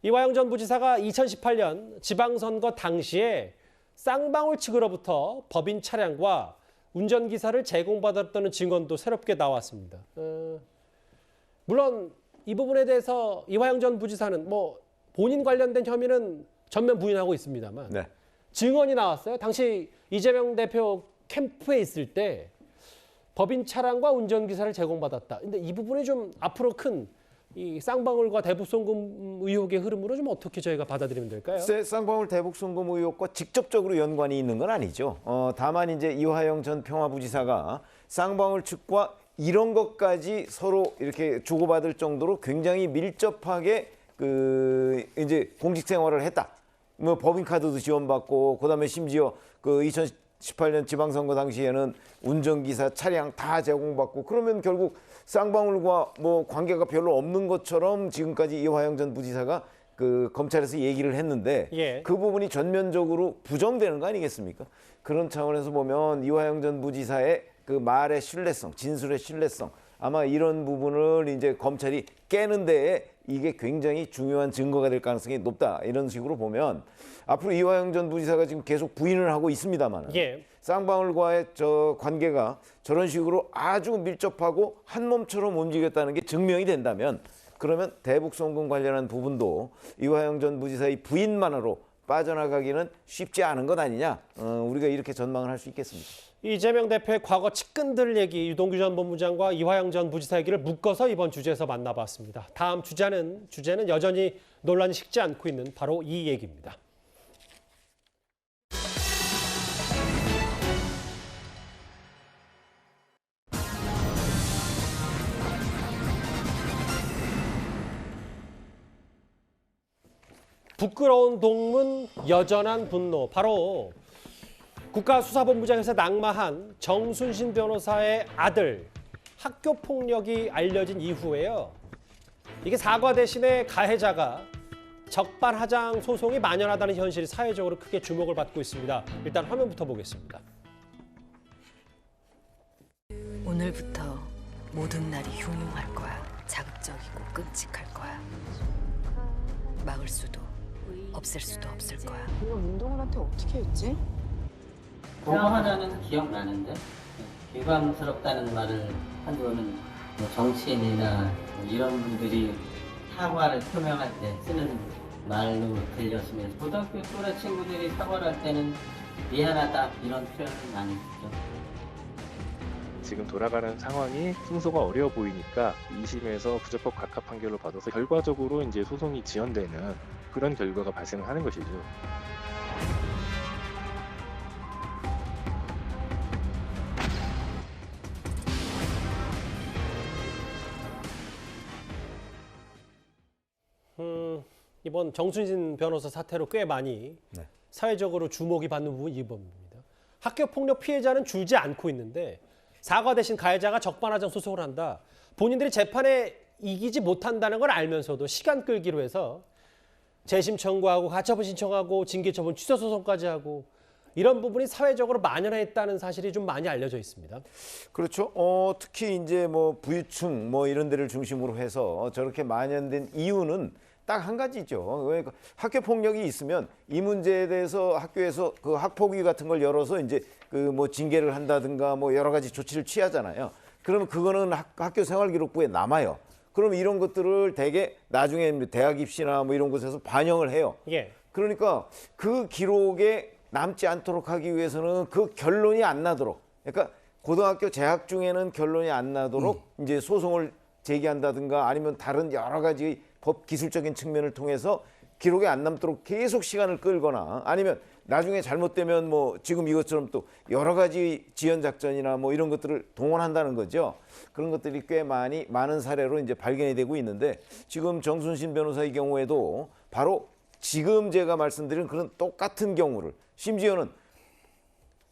[SPEAKER 1] 이화영 전 부지사가 2018년 지방선거 당시에 쌍방울 측으로부터 법인 차량과 운전기사를 제공받았다는 증언도 새롭게 나왔습니다. 물론 이 부분에 대해서 이화영 전 부지사는 뭐 본인 관련된 혐의는 전면 부인하고 있습니다만
[SPEAKER 8] 네.
[SPEAKER 1] 증언이 나왔어요. 당시 이재명 대표 캠프에 있을 때 법인 차량과 운전기사를 제공받았다. 근데 이 부분이 좀 앞으로 큰 이 쌍방울과 대북송금 의혹의 흐름으로 좀 어떻게 저희가 받아들이면 될까요?
[SPEAKER 8] 쌍방울 대북송금 의혹과 직접적으로 연관이 있는 건 아니죠. 다만 이제 이화영 전 평화부지사가 쌍방울 측과 이런 것까지 서로 이렇게 주고받을 정도로 굉장히 밀접하게 이제 공직 생활을 했다. 뭐 법인카드도 지원받고 그다음에 심지어 2018년 지방선거 당시에는 운전기사 차량 다 제공받고 그러면 결국 쌍방울과 뭐 관계가 별로 없는 것처럼 지금까지 이화영 전 부지사가 검찰에서 얘기를 했는데
[SPEAKER 1] 예.
[SPEAKER 8] 그 부분이 전면적으로 부정되는 거 아니겠습니까? 그런 차원에서 보면 이화영 전 부지사의 그 말의 신뢰성, 진술의 신뢰성 아마 이런 부분을 이제 검찰이 깨는 데에 이게 굉장히 중요한 증거가 될 가능성이 높다. 이런 식으로 보면 앞으로 이화영 전 부지사가 지금 계속 부인을 하고 있습니다만
[SPEAKER 1] 예.
[SPEAKER 8] 쌍방울과의 저 관계가 저런 식으로 아주 밀접하고 한 몸처럼 움직였다는 게 증명이 된다면 그러면 대북송금 관련한 부분도 이화영 전 부지사의 부인만으로 빠져나가기는 쉽지 않은 것 아니냐. 우리가 이렇게 전망을 할 수 있겠습니다.
[SPEAKER 1] 이재명 대표의 과거 측근들 얘기, 유동규 전 본부장과 이화영 전 부지사 얘기를 묶어서 이번 주제에서 만나봤습니다. 다음 주제는 여전히 논란이 식지 않고 있는 바로 이 얘기입니다. 부끄러운 동문, 여전한 분노. 바로 국가수사본부장에서 낙마한 정순신 변호사의 아들 학교 폭력이 알려진 이후에요. 이게 사과 대신에 가해자가 적반하장 소송이 만연하다는 현실이 사회적으로 크게 주목을 받고 있습니다. 일단 화면부터 보겠습니다.
[SPEAKER 4] 오늘부터 모든 날이 흉흉할 거야. 자극적이고 끔찍할 거야. 막을 수도 없앨 수도 없을 거야.
[SPEAKER 6] 이거 문동훈한테 어떻게 했지?
[SPEAKER 23] 보호하자는 기억나는데 유감스럽다는 말을 하고는 뭐 정치인이나 뭐 이런 분들이 사과를 표명할 때 쓰는 말로 들렸으면 고등학교 또래 친구들이 사과를 할 때는 미안하다 이런 표현을 많이 쓰죠.
[SPEAKER 24] 지금 돌아가는 상황이 승소가 어려워 보이니까 2심에서 부적법 각하 판결로 받아서 결과적으로 이제 소송이 지연되는 그런 결과가 발생하는 것이죠.
[SPEAKER 1] 이번 정순신 변호사 사태로 꽤 많이 사회적으로 주목이 받는 부분이 이 부분입니다. 학교 폭력 피해자는 줄지 않고 있는데 사과 대신 가해자가 적반하장 소송을 한다. 본인들이 재판에 이기지 못한다는 걸 알면서도 시간 끌기로 해서 재심 청구하고 가처분 신청하고 징계 처분 취소 소송까지 하고 이런 부분이 사회적으로 만연했다는 사실이 좀 많이 알려져 있습니다.
[SPEAKER 8] 그렇죠. 특히 이제 뭐 부유층 뭐 이런 데를 중심으로 해서 저렇게 만연된 이유는 딱 한 가지죠. 그러니까 학교 폭력이 있으면 이 문제에 대해서 학교에서 그 학폭위 같은 걸 열어서 이제 그 뭐 징계를 한다든가 뭐 여러 가지 조치를 취하잖아요. 그러면 그거는 학교 생활기록부에 남아요. 그럼 이런 것들을 대개 나중에 대학 입시나 뭐 이런 곳에서 반영을 해요.
[SPEAKER 1] 예.
[SPEAKER 8] 그러니까 그 기록에 남지 않도록 하기 위해서는 그 결론이 안 나도록, 그러니까 고등학교 재학 중에는 결론이 안 나도록 이제 소송을 제기한다든가 아니면 다른 여러 가지 법 기술적인 측면을 통해서 기록에 안 남도록 계속 시간을 끌거나 아니면 나중에 잘못되면 뭐 지금 이것처럼 또 여러 가지 지연 작전이나 뭐 이런 것들을 동원한다는 거죠. 그런 것들이 꽤 많은 사례로 이제 발견이 되고 있는데 지금 정순신 변호사의 경우에도 바로 지금 제가 말씀드린 그런 똑같은 경우를 심지어는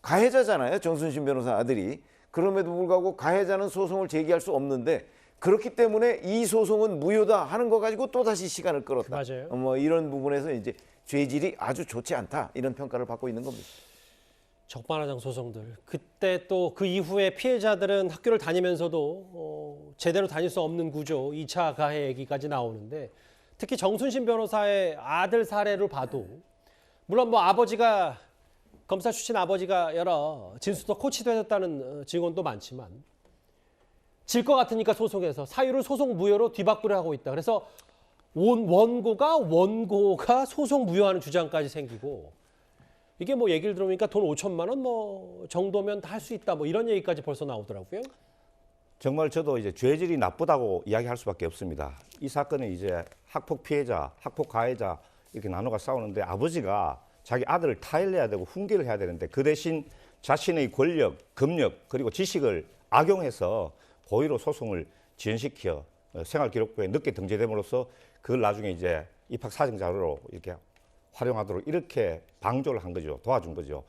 [SPEAKER 8] 가해자잖아요. 정순신 변호사 아들이. 그럼에도 불구하고 가해자는 소송을 제기할 수 없는데 그렇기 때문에 이 소송은 무효다 하는 거 가지고 또다시 시간을 끌었다.
[SPEAKER 1] 맞아요.
[SPEAKER 8] 뭐 이런 부분에서 이제 죄질이 아주 좋지 않다. 이런 평가를 받고 있는 겁니다.
[SPEAKER 1] 적반하장 소송들. 그때 또 그 이후에 피해자들은 학교를 다니면서도 제대로 다닐 수 없는 구조, 2차 가해 얘기까지 나오는데 특히 정순신 변호사의 아들 사례를 봐도 물론 뭐 아버지가 검사 출신 아버지가 여러 진술도 코치도 해줬다는 증언도 많지만 질 것 같으니까 소송해서 사유를 소송 무효로 뒤바꾸려 하고 있다. 그래서 원고가 소송 무효하는 주장까지 생기고 이게 뭐 얘기를 들어보니까 돈 5천만 원 뭐 정도면 다 할 수 있다 뭐 이런 얘기까지 벌써 나오더라고요.
[SPEAKER 3] 정말 저도 이제 죄질이 나쁘다고 이야기할 수밖에 없습니다. 이 사건은 이제 학폭 피해자, 학폭 가해자 이렇게 나눠가 싸우는데 아버지가 자기 아들을 타일해야 되고 훈계를 해야 되는데 그 대신 자신의 권력, 금력 그리고 지식을 악용해서 고의로 소송을 지연시켜 생활기록부에 늦게 등재됨으로써 그걸 나중에 이제 입학 사정 자료로 이렇게 활용하도록 이렇게 방조를 한 거죠. 도와준 거죠.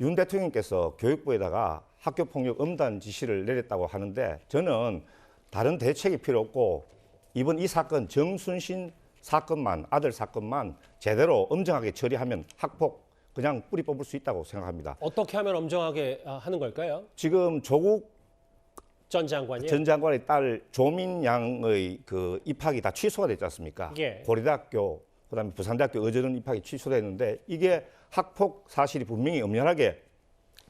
[SPEAKER 3] 윤 대통령께서 교육부에다가 학교폭력 엄단 지시를 내렸다고 하는데 저는 다른 대책이 필요 없고 이번 이 사건 정순신 사건만 아들 사건만 제대로 엄정하게 처리하면 학폭 그냥 뿌리 뽑을 수 있다고 생각합니다.
[SPEAKER 1] 어떻게 하면 엄정하게 하는 걸까요?
[SPEAKER 3] 지금 조국
[SPEAKER 1] 전 장관이요?
[SPEAKER 3] 전 장관의 딸 조민 양의 그 입학이 다 취소가 됐지 않습니까?
[SPEAKER 1] 예.
[SPEAKER 3] 고려대학교 그다음에 부산대학교 어저는 입학이 취소됐는데 이게 학폭 사실이 분명히 엄연하게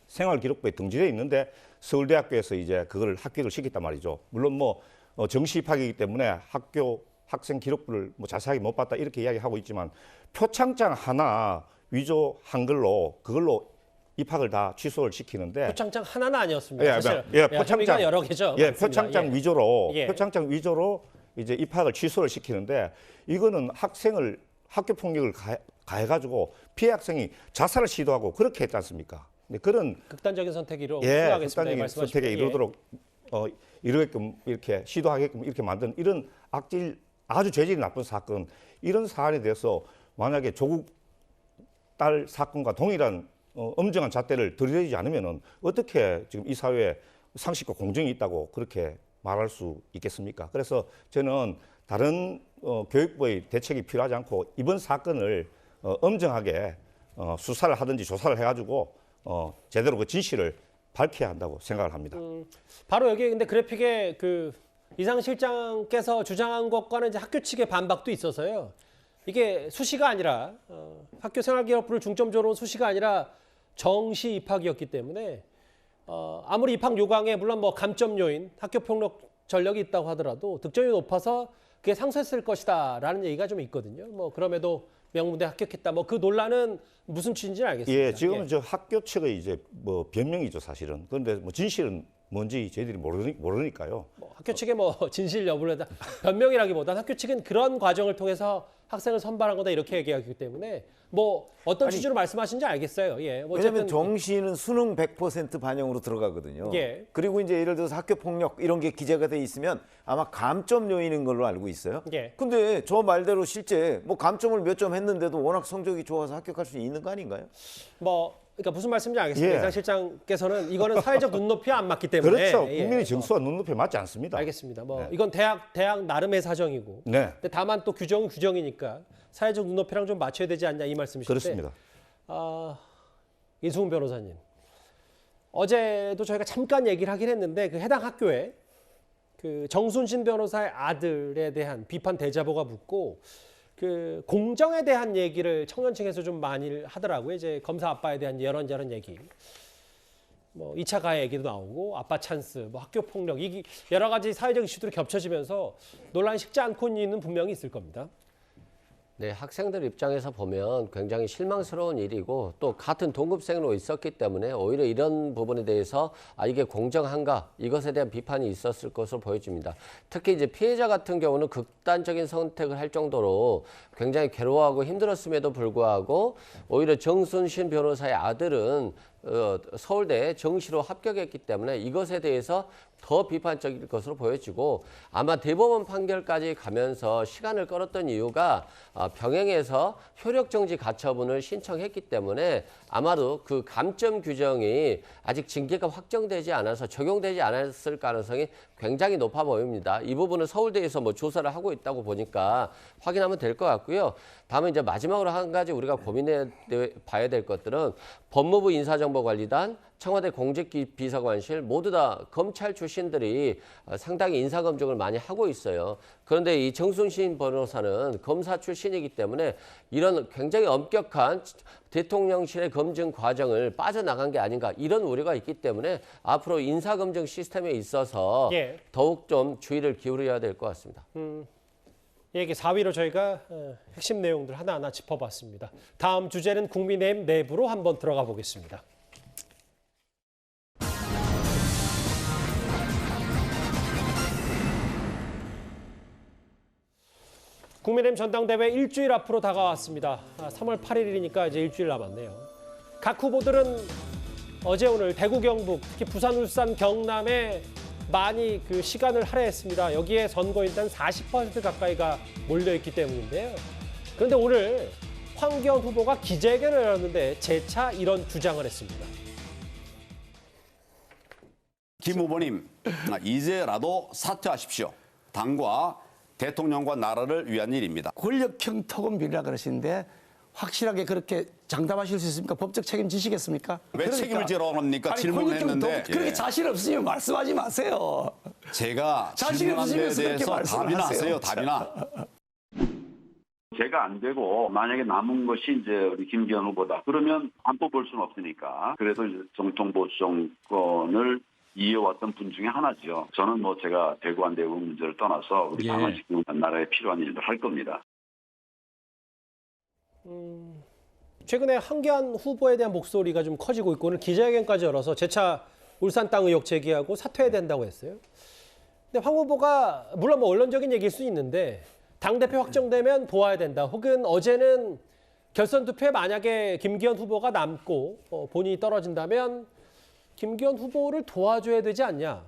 [SPEAKER 3] 생활기록부에 등재되어 있는데 서울대학교에서 이제 그걸 합격을 시켰단 말이죠. 물론 뭐 정시 입학이기 때문에 학생 기록부를 뭐 자세하게 못 봤다 이렇게 이야기하고 있지만 표창장 하나 위조 한글로 그걸로 입학을 다 취소를 시키는데
[SPEAKER 1] 표창장 하나는 아니었습니다. 사실
[SPEAKER 3] 표창장
[SPEAKER 1] 여러 개죠.
[SPEAKER 3] 표창장 위조로
[SPEAKER 1] 예.
[SPEAKER 3] 표창장 위조로 이제 입학을 취소를 시키는데 이거는 학교 폭력을 가해가지고 피해 학생이 자살을 시도하고 그렇게 했지 않습니까? 그런
[SPEAKER 1] 극단적인 선택이로
[SPEAKER 3] 극단적인 선택에 이르도록 이르게끔 이렇게 시도하게끔 이렇게 만든 이런 악질 아주 죄질이 나쁜 사건 이런 사안에 대해서 만약에 조국 딸 사건과 동일한 엄정한 잣대를 들이대지 않으면은 어떻게 지금 이 사회에 상식과 공정이 있다고 그렇게 말할 수 있겠습니까? 그래서 저는 다른 교육부의 대책이 필요하지 않고 이번 사건을 엄정하게 수사를 하든지 조사를 해가지고 제대로 그 진실을 밝혀야 한다고 생각을 합니다.
[SPEAKER 1] 바로 여기 근데 그래픽에 그 이상 실장께서 주장한 것과는 이제 학교 측의 반박도 있어서요. 이게 수시가 아니라 학교 생활기록부를 중점적으로 수시가 아니라 정시 입학이었기 때문에 아무리 입학 요강에 물론 뭐 감점 요인, 학교 폭력 전력이 있다고 하더라도 득점이 높아서 그게 상쇄했을 것이다라는 얘기가 좀 있거든요. 뭐 그럼에도 명문대 합격했다. 뭐 그 논란은 무슨 취지인지는 알겠습니다.
[SPEAKER 3] 예, 지금은 저 학교 측의 이제 뭐 변명이죠 사실은. 그런데 뭐 진실은 뭔지 저희들이 모르니까요.
[SPEAKER 1] 뭐 학교 측의 뭐 진실 여부를 변명이라기보다는 학교 측은 그런 과정을 통해서 학생을 선발한 거다 이렇게 얘기하기 때문에 뭐 어떤 취지로 말씀하시는지 알겠어요. 예. 뭐
[SPEAKER 8] 왜냐하면 정시는 수능 100% 반영으로 들어가거든요.
[SPEAKER 1] 예.
[SPEAKER 8] 그리고 이제 예를 들어서 학교 폭력 이런 게 기재가 돼 있으면 아마 감점 요인인 걸로 알고 있어요.
[SPEAKER 1] 예.
[SPEAKER 8] 근데 저 말대로 실제 뭐 감점을 몇 점 했는데도 워낙 성적이 좋아서 합격할 수 있는 거 아닌가요?
[SPEAKER 1] 그러니까 무슨 말씀인지 알겠습니다.
[SPEAKER 3] 예.
[SPEAKER 1] 이상 실장께서는 이거는 사회적 눈높이에 안 맞기 때문에
[SPEAKER 3] 그렇죠. 국민의 정서와 눈높이에 맞지 않습니다.
[SPEAKER 1] 알겠습니다. 뭐
[SPEAKER 3] 네.
[SPEAKER 1] 이건 대학 나름의 사정이고.
[SPEAKER 3] 네.
[SPEAKER 1] 근데 다만 또 규정은 규정이니까 사회적 눈높이랑 좀 맞춰야 되지 않냐 이 말씀이신데.
[SPEAKER 3] 그렇습니다.
[SPEAKER 1] 인수훈 변호사님. 어제도 저희가 잠깐 얘기를 하긴 했는데 그 해당 학교에 그 정순신 변호사의 아들에 대한 비판 대자보가 붙고 그 공정에 대한 얘기를 청년층에서 좀 많이 하더라고요. 이제 검사 아빠에 대한 이런저런 얘기. 뭐 2차 가해 얘기도 나오고 아빠 찬스, 뭐 학교 폭력, 이 여러 가지 사회적 이슈들이 겹쳐지면서 논란이 식지 않고 있는 분명히 있을 겁니다.
[SPEAKER 9] 네, 학생들 입장에서 보면 굉장히 실망스러운 일이고 또 같은 동급생으로 있었기 때문에 오히려 이런 부분에 대해서 이게 공정한가 이것에 대한 비판이 있었을 것으로 보여집니다. 특히 이제 피해자 같은 경우는 극단적인 선택을 할 정도로 굉장히 괴로워하고 힘들었음에도 불구하고 오히려 정순신 변호사의 아들은 서울대 정시로 합격했기 때문에 이것에 대해서 더 비판적일 것으로 보여지고 아마 대법원 판결까지 가면서 시간을 끌었던 이유가 병행해서 효력정지 가처분을 신청했기 때문에 아마도 그 감점 규정이 아직 징계가 확정되지 않아서 적용되지 않았을 가능성이 굉장히 높아 보입니다. 이 부분은 서울대에서 뭐 조사를 하고 있다고 보니까 확인하면 될 것 같고요. 다음에 이제 마지막으로 한 가지 우리가 고민해 봐야 될 것들은 법무부 인사정보 국가정보관리단, 청와대 공직비서관실 모두 다 검찰 출신들이 상당히 인사검증을 많이 하고 있어요. 그런데 이 정순신 변호사는 검사 출신이기 때문에 이런 굉장히 엄격한 대통령실의 검증 과정을 빠져나간 게 아닌가 이런 우려가 있기 때문에 앞으로 인사검증 시스템에 있어서 더욱 좀 주의를 기울여야 될 것 같습니다.
[SPEAKER 1] 얘기 4위로 저희가 핵심 내용들 하나하나 짚어봤습니다. 다음 주제는 국민의힘 내부로 한번 들어가 보겠습니다. 국민의힘 전당대회 일주일 앞으로 다가왔습니다. 3월 8일이니까 이제 일주일 남았네요. 각 후보들은 어제 오늘 대구 경북, 특히 부산, 울산, 경남에 많이 그 시간을 할애했습니다. 여기에 선거인단 40% 가까이가 몰려있기 때문인데요. 그런데 오늘 황교안 후보가 기자회견을 열었는데 재차 이런 주장을 했습니다.
[SPEAKER 5] 김 후보님, 이제라도 사퇴하십시오. 당과 대통령과 나라를 위한 일입니다.
[SPEAKER 11] 권력형 토건비리라 그러시는데 확실하게 그렇게 장담하실 수 있습니까? 법적 책임 지시겠습니까?
[SPEAKER 5] 왜 책임을 지러 합니까? 질문했는데.
[SPEAKER 11] 그렇게 자신 없으면 말씀하지 마세요.
[SPEAKER 5] 제가
[SPEAKER 11] 자신
[SPEAKER 5] 질문한 데
[SPEAKER 11] 없으면서 그렇게
[SPEAKER 5] 대해서 답이나
[SPEAKER 11] 말씀하세요.
[SPEAKER 5] 하세요. 답이나.
[SPEAKER 13] 제가 안 되고 만약에 남은 것이 이제 우리 김기현 후보다. 그러면 안 뽑을 수는 없으니까. 그래도 이제 정통보수 정권을 이어왔던 분 중에 하나죠. 저는 뭐 제가 대구 안 대구 문제를 떠나서 우리 당을 지키는 나라에 필요한 일을 할 겁니다.
[SPEAKER 1] 최근에 황교안 후보에 대한 목소리가 좀 커지고 있고 오늘 기자회견까지 열어서 재차 울산 땅 의혹 제기하고 사퇴해야 된다고 했어요. 근데 황 후보가 물론 뭐 원론적인 얘기일 수 있는데 당대표 확정되면 도와야 된다. 혹은 어제는 결선 투표에 만약에 김기현 후보가 남고 본인이 떨어진다면 김기현 후보를 도와줘야 되지 않냐.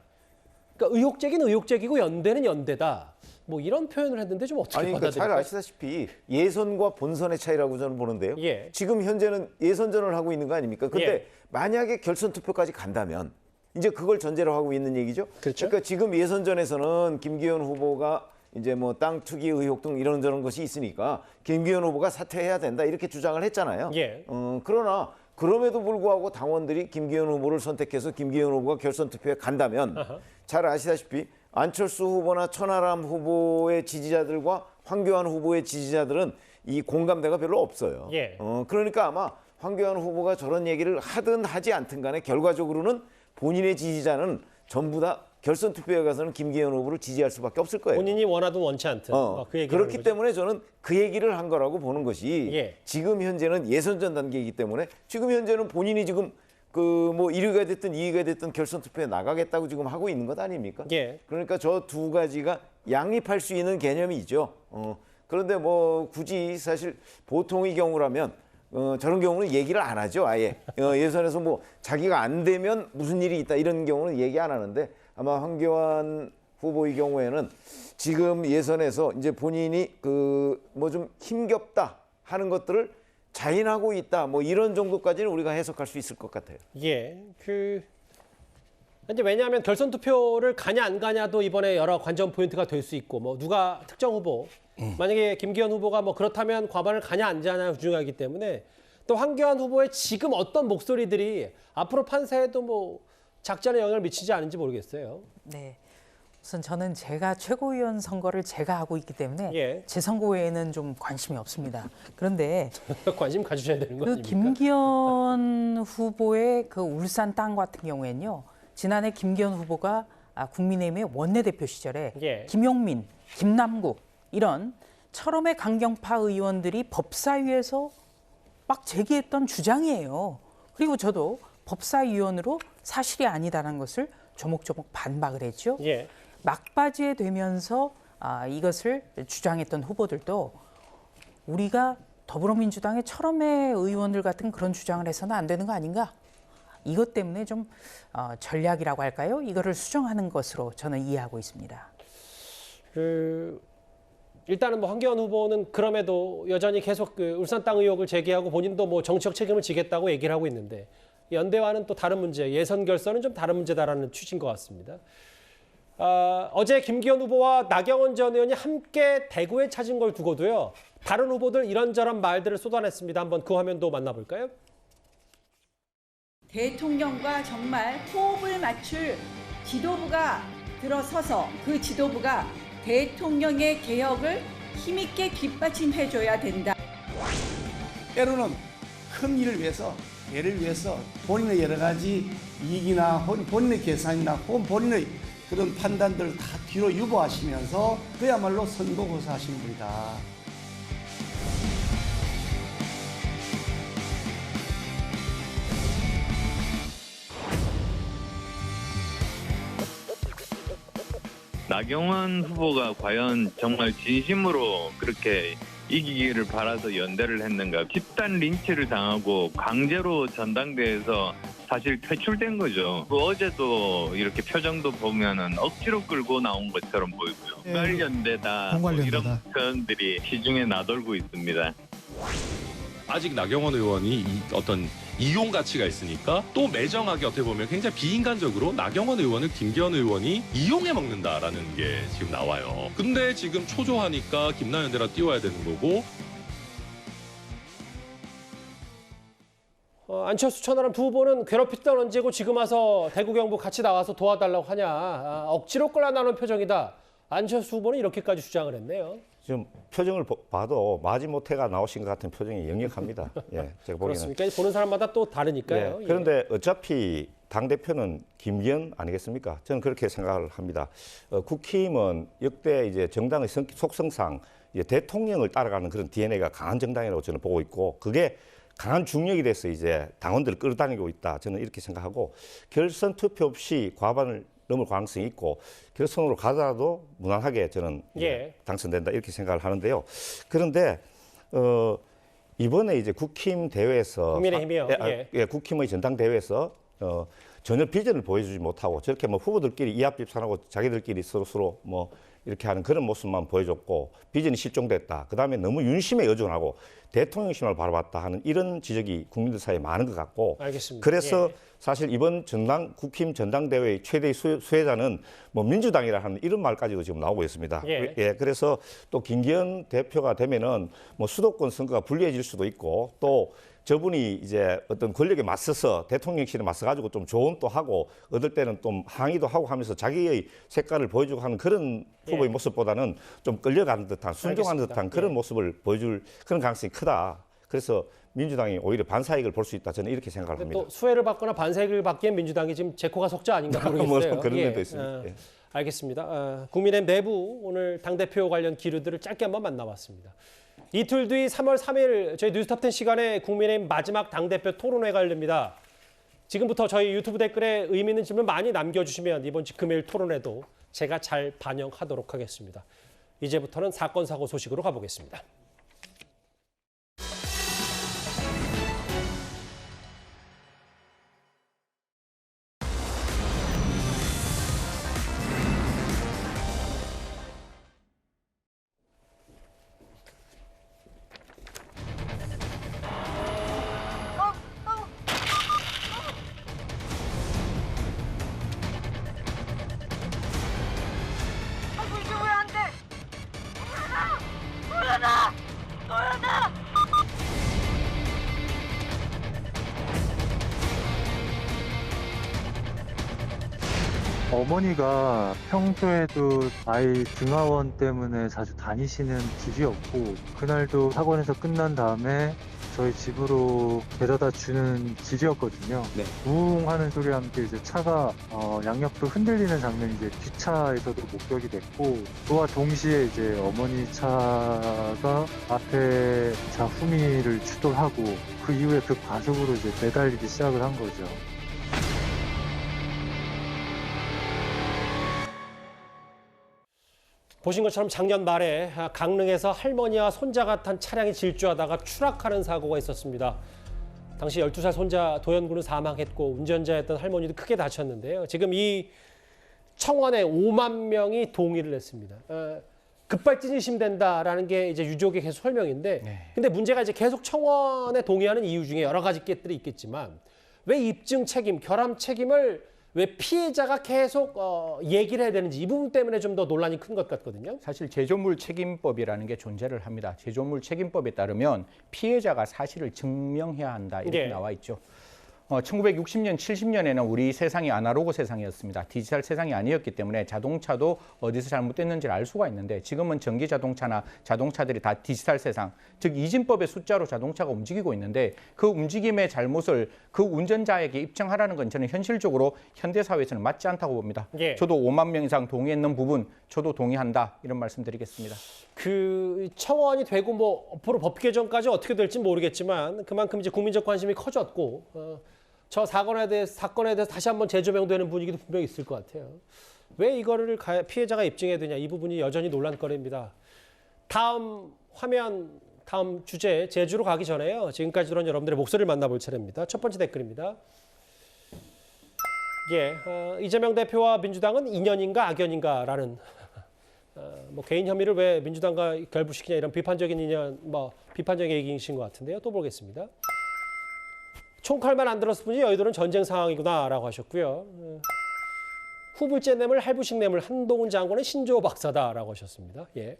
[SPEAKER 1] 그러니까 의혹 제기는 의혹 제기고 연대는 연대다. 뭐 이런 표현을 했는데 좀 어떻게
[SPEAKER 8] 아니, 그러니까 잘
[SPEAKER 1] 받아들일까요?
[SPEAKER 8] 아시다시피 예선과 본선의 차이라고 저는 보는데요. 지금 현재는 예선전을 하고 있는 거 아닙니까? 근데 만약에 결선 투표까지 간다면 이제 그걸 전제로 하고 있는 얘기죠. 그러니까 지금 예선전에서는 김기현 후보가 이제 뭐 땅 투기 의혹 등 이런저런 것이 있으니까 김기현 후보가 사퇴해야 된다 이렇게 주장을 했잖아요. 그러나 그럼에도 불구하고 당원들이 김기현 후보를 선택해서 김기현 후보가 결선 투표에 간다면 잘 아시다시피 안철수 후보나 천하람 후보의 지지자들과 황교안 후보의 지지자들은 이 공감대가 별로 없어요. 그러니까 아마 황교안 후보가 저런 얘기를 하든 하지 않든 간에 결과적으로는 본인의 지지자는 전부 다 결선 투표에 가서는 김기현 후보를 지지할 수밖에 없을 거예요.
[SPEAKER 1] 본인이 원하든 원치 않든. 그 얘기를
[SPEAKER 8] 그렇기
[SPEAKER 1] 하는 거죠.
[SPEAKER 8] 때문에 저는 그 얘기를 한 거라고 보는 것이 지금 현재는 예선전 단계이기 때문에 지금 현재는 본인이 지금 그 뭐 1위가 됐든 2위가 됐든 결선 투표에 나가겠다고 지금 하고 있는 것 아닙니까? 그러니까 저 두 가지가 양립할 수 있는 개념이죠. 그런데 뭐 굳이 사실 보통의 경우라면 저런 경우는 얘기를 안 하죠. 아예 예선에서 뭐 자기가 안 되면 무슨 일이 있다 이런 경우는 얘기 안 하는데 아마 황교안 후보의 경우에는 지금 예선에서 이제 본인이 그 뭐 좀 힘겹다 하는 것들을 자인하고 있다 뭐 이런 정도까지는 우리가 해석할 수 있을 것 같아요.
[SPEAKER 1] 이제 왜냐하면 결선 투표를 가냐 안 가냐도 이번에 여러 관전 포인트가 될 수 있고 뭐 누가 특정 후보 만약에 김기현 후보가 뭐 그렇다면 과반을 가냐 안 가냐 중요하기 때문에 또 황교안 후보의 지금 어떤 목소리들이 앞으로 판세에도 뭐 작지 않은 영향을 미치지 않은지 모르겠어요.
[SPEAKER 10] 네. 우선 저는 제가 최고위원 선거를 제가 하고 있기 때문에 제 선거 외에는 좀 관심이 없습니다. 그런데
[SPEAKER 1] 관심 가지셔야 되는 거
[SPEAKER 10] 그
[SPEAKER 1] 아닙니까?
[SPEAKER 10] 김기현 후보의 그 울산 땅 같은 경우에는요. 지난해 김기현 후보가 국민의힘의 원내대표 시절에 김용민, 김남국 이런 철험의 강경파 의원들이 법사위에서 막 제기했던 주장이에요. 그리고 저도 법사위원으로 사실이 아니다라는 것을 조목조목 반박을 했죠. 막바지에 되면서 이것을 주장했던 후보들도 우리가 더불어민주당의 철험의 의원들 같은 그런 주장을 해서는 안 되는 거 아닌가? 이것 때문에 좀 전략이라고 할까요? 이거를 수정하는 것으로 저는 이해하고 있습니다.
[SPEAKER 1] 일단은 뭐 황교안 후보는 그럼에도 여전히 계속 그 울산 땅 의혹을 제기하고 본인도 뭐 정치적 책임을 지겠다고 얘기를 하고 있는데 연대와는 또 다른 문제, 예선 결선은 좀 다른 문제다라는 취지인 것 같습니다. 어제 김기현 후보와 나경원 전 의원이 함께 대구에 찾은 걸 두고도요. 다른 후보들 이런저런 말들을 쏟아냈습니다. 한번 그 화면도 만나볼까요?
[SPEAKER 7] 대통령과 정말 호흡을 맞출 지도부가 들어서서 그 지도부가 대통령의 개혁을 힘있게 뒷받침해줘야 된다.
[SPEAKER 11] 때로는 큰 일을 위해서, 예를 위해서 본인의 여러 가지 이익이나 본인의 계산이나 혹은 본인의 그런 판단들을 다 뒤로 유보하시면서 그야말로 선거고사하신 분이다.
[SPEAKER 15] 나경원 후보가 과연 정말 진심으로 그렇게 이기기를 바라서 연대를 했는가. 집단 린치를 당하고 강제로 전당대회에서 사실 퇴출된 거죠. 어제도 이렇게 표정도 보면은 억지로 끌고 나온 것처럼 보이고요. 공갈연대다 이런 표현들이 시중에 나돌고 있습니다.
[SPEAKER 16] 아직 나경원 의원이 어떤 이용 가치가 있으니까 또 매정하게 어떻게 보면 굉장히 비인간적으로 나경원 의원을 김기현 의원이 이용해 먹는다라는 게 지금 나와요. 근데 지금 초조하니까 김나연대라 띄워야 되는 거고.
[SPEAKER 1] 안철수 천하람 두 후보는 괴롭히던 언제고 지금 와서 대구 경북 같이 나와서 도와달라고 하냐. 억지로 끌어나오는 표정이다. 안철수 후보는 이렇게까지 주장을 했네요.
[SPEAKER 3] 지금 표정을 봐도 마지못해가 나오신 것 같은 표정이 역력합니다. 예, 제가 보기에는.
[SPEAKER 1] 그렇습니까? 보는 사람마다 또 다르니까요.
[SPEAKER 3] 예, 그런데 어차피 당대표는 김기현 아니겠습니까? 저는 그렇게 생각을 합니다. 국힘은 역대 이제 정당의 속성상 이제 대통령을 따라가는 그런 DNA가 강한 정당이라고 저는 보고 있고, 그게 강한 중력이 돼서 이제 당원들을 끌어다니고 있다. 저는 이렇게 생각하고, 결선 투표 없이 과반을 넘을 가능성이 있고 결선으로 가더라도 무난하게 저는 당선된다 이렇게 생각을 하는데요. 그런데 이번에 이제 국힘 대회에서
[SPEAKER 1] 국민의힘이요.
[SPEAKER 3] 국힘의 전당대회에서 전혀 비전을 보여주지 못하고 저렇게 뭐 후보들끼리 이합집산하고 자기들끼리 서로 뭐 이렇게 하는 그런 모습만 보여줬고 비전이 실종됐다. 그다음에 너무 윤심에 의존하고 대통령심을 바라봤다 하는 이런 지적이 국민들 사이에 많은 것 같고,
[SPEAKER 1] 알겠습니다.
[SPEAKER 3] 그래서 사실 이번 국힘 전당대회의 최대 수혜자는 뭐 민주당이라 하는 이런 말까지도 지금 나오고 있습니다. 그래서 또 김기현 대표가 되면은 뭐 수도권 선거가 불리해질 수도 있고, 또 저분이 이제 어떤 권력에 맞서서 대통령실에 맞서가지고 좀 조언도 하고 얻을 때는 좀 항의도 하고 하면서 자기의 색깔을 보여주고 하는 그런 후보의 모습보다는 좀 끌려가는 듯한 순종하는 듯한 그런 모습을 보여줄 그런 가능성이 크다. 그래서 민주당이 오히려 반사이익을 볼 수 있다. 저는 이렇게 생각을 합니다.
[SPEAKER 1] 또 수혜를 받거나 반사이익을 받기엔 민주당이 지금 제코가 석자 아닌가 모르겠어요.
[SPEAKER 3] 뭐 그런 데도 있습니다.
[SPEAKER 1] 알겠습니다. 국민의힘 내부 오늘 당대표 관련 기류들을 짧게 한번 만나봤습니다. 이틀 뒤 3월 3일 저희 뉴스톱10 시간에 국민의힘 마지막 당대표 토론회가 열립니다. 지금부터 저희 유튜브 댓글에 의미 있는 질문 많이 남겨주시면 이번 주 금요일 토론회도 제가 잘 반영하도록 하겠습니다. 이제부터는 사건 사고 소식으로 가보겠습니다.
[SPEAKER 17] 어머니가 평소에도 아이 등하원 때문에 자주 다니시는 길이었고, 그날도 학원에서 끝난 다음에 저희 집으로 데려다 주는 길이었거든요. 우웅 하는 소리와 함께 이제 차가 양옆으로 흔들리는 장면이 이제 뒷차에서도 목격이 됐고, 그와 동시에 이제 어머니 차가 앞에 차 후미를 추돌하고 그 이후에 그 과속으로 이제 매달리기 시작을 한 거죠.
[SPEAKER 1] 보신 것처럼 작년 말에 강릉에서 할머니와 손자가 탄 차량이 질주하다가 추락하는 사고가 있었습니다. 당시 12살 손자 도연군은 사망했고 운전자였던 할머니도 크게 다쳤는데요. 지금 이 청원에 5만 명이 동의를 했습니다. 급발진이 심된다라는 게 이제 유족의 계속 설명인데, 근데 문제가 이제 계속 청원에 동의하는 이유 중에 여러 가지 것들이 있겠지만, 왜 입증 책임, 결함 책임을 왜 피해자가 계속 얘기를 해야 되는지 이 부분 때문에 좀 더 논란이 큰 것 같거든요.
[SPEAKER 25] 사실 제조물 책임법이라는 게 존재를 합니다. 제조물 책임법에 따르면 피해자가 사실을 증명해야 한다 이렇게 나와 있죠. 1960년, 70년에는 우리 세상이 아날로그 세상이었습니다. 디지털 세상이 아니었기 때문에 자동차도 어디서 잘못됐는지를 알 수가 있는데 지금은 전기 자동차나 자동차들이 다 디지털 세상, 즉 이진법의 숫자로 자동차가 움직이고 있는데 그 움직임의 잘못을 그 운전자에게 입증하라는 건 저는 현실적으로 현대 사회에서는 맞지 않다고 봅니다.
[SPEAKER 1] 예.
[SPEAKER 25] 저도 5만 명 이상 동의했는 부분 저도 동의한다 이런 말씀드리겠습니다.
[SPEAKER 1] 그 청원이 되고 뭐 앞으로 법 개정까지 어떻게 될지 모르겠지만 그만큼 이제 국민적 관심이 커졌고 저 사건에 대해서 다시 한번 재조명되는 분위기도 분명히 있을 것 같아요. 왜 이거를 피해자가 입증해야 되냐, 이 부분이 여전히 논란거리입니다. 다음 화면, 다음 주제 제주로 가기 전에요. 지금까지 들은 여러분들의 목소리를 만나볼 차례입니다. 첫 번째 댓글입니다. 예, 이재명 대표와 민주당은 인연인가 악연인가라는 뭐 개인 혐의를 왜 민주당과 결부시키냐 이런 비판적인 비판적인 얘기이신 것 같은데요. 또 보겠습니다. 총칼만 안 들었을 뿐이 여의도는 전쟁 상황이구나라고 하셨고요. 후불제 뇌물, 할부식 뇌물, 한동훈 장관은 신조어 박사다라고 하셨습니다. 예.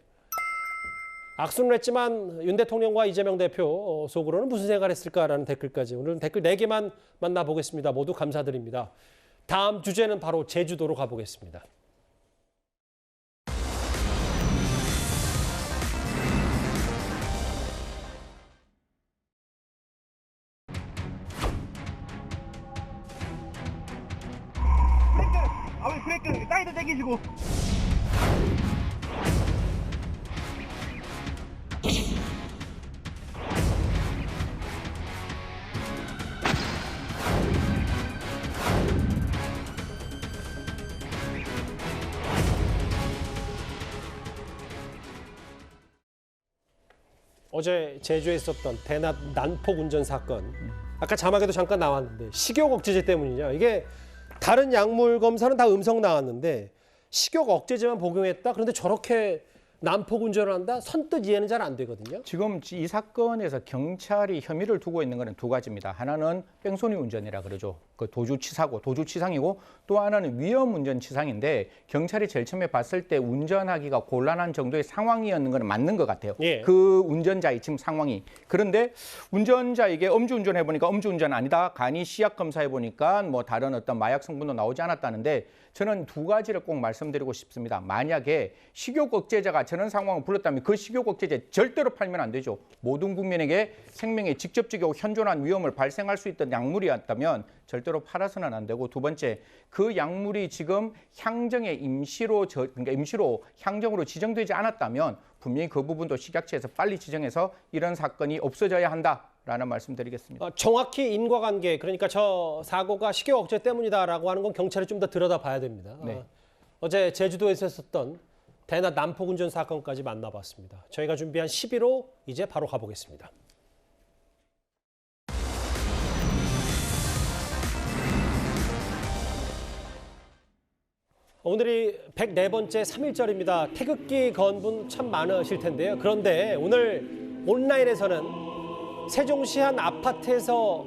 [SPEAKER 1] 악수는 했지만 윤 대통령과 이재명 대표 속으로는 무슨 생각을 했을까라는 댓글까지 오늘은 댓글 4개만 만나보겠습니다. 모두 감사드립니다. 다음 주제는 바로 제주도로 가보겠습니다.
[SPEAKER 14] 브레이크 사이드 당기시고
[SPEAKER 1] 어제 제주에 있었던 대낮 난폭 운전 사건. 아까 자막에도 잠깐 나왔는데 식욕 억제제 때문이냐. 이게 다른 약물 검사는 다 음성 나왔는데 식욕 억제제만 복용했다. 그런데 저렇게 난폭 운전을 한다? 선뜻 이해는 잘 안 되거든요.
[SPEAKER 25] 지금 이 사건에서 경찰이 혐의를 두고 있는 것은 두 가지입니다. 하나는 뺑소니 운전이라 그러죠. 그 도주치사고, 도주치상이고 또 하나는 위험운전치상인데 경찰이 제일 처음에 봤을 때 운전하기가 곤란한 정도의 상황이었는 건 맞는 것 같아요.
[SPEAKER 1] 예.
[SPEAKER 25] 그 운전자의 지금 상황이. 그런데 운전자에게 음주운전 해보니까 음주운전 아니다. 간이 시약 검사해보니까 뭐 다른 어떤 마약 성분도 나오지 않았다는데 저는 두 가지를 꼭 말씀드리고 싶습니다. 만약에 식욕 억제제가 저런 상황을 불렀다면 그 식욕 억제제 절대로 팔면 안 되죠. 모든 국민에게 생명에 직접적이고 현존한 위험을 발생할 수 있던 약물이었다면 절대로 팔아서는 안 되고 두 번째, 그 약물이 지금 향정에 그러니까 임시로 향정으로 지정되지 않았다면 분명히 그 부분도 식약처에서 빨리 지정해서 이런 사건이 없어져야 한다라는 말씀드리겠습니다.
[SPEAKER 1] 정확히 인과관계, 그러니까 저 사고가 식욕 억제 때문이다라고 하는 건 경찰이 좀 더 들여다봐야 됩니다.
[SPEAKER 25] 네.
[SPEAKER 1] 어제 제주도에서 있었던 대낮 난폭 운전 사건까지 만나봤습니다. 저희가 준비한 11호 이제 바로 가보겠습니다. 오늘이 104번째 3.1절입니다. 태극기 건 분 참 많으실 텐데요. 그런데 오늘 온라인에서는 세종시 한 아파트에서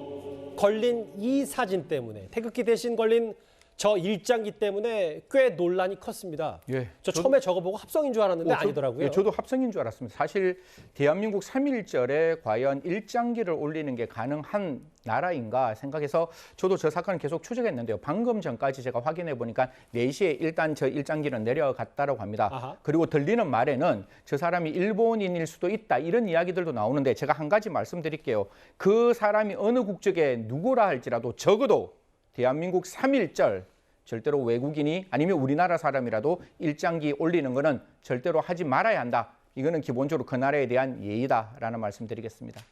[SPEAKER 1] 걸린 이 사진 때문에, 태극기 대신 걸린 저 일장기 때문에 꽤 논란이 컸습니다.
[SPEAKER 25] 예,
[SPEAKER 1] 저 처음에 저거 보고 합성인 줄 알았는데 아니더라고요.
[SPEAKER 25] 예, 저도 합성인 줄 알았습니다. 사실 대한민국 3.1절에 과연 일장기를 올리는 게 가능한 나라인가 생각해서 저도 저 사건을 계속 추적했는데요. 방금 전까지 제가 확인해 보니까 4시에 일단 저 일장기는 내려갔다고 합니다.
[SPEAKER 1] 아하.
[SPEAKER 25] 그리고 들리는 말에는 저 사람이 일본인일 수도 있다 이런 이야기들도 나오는데 제가 한 가지 말씀드릴게요. 그 사람이 어느 국적의 누구라 할지라도 적어도 대한민국 3.1절 절대로 외국인이 아니면 우리나라 사람이라도 일장기 올리는 거는 절대로 하지 말아야 한다. 이거는 기본적으로 그 나라에 대한 예의다라는 말씀드리겠습니다.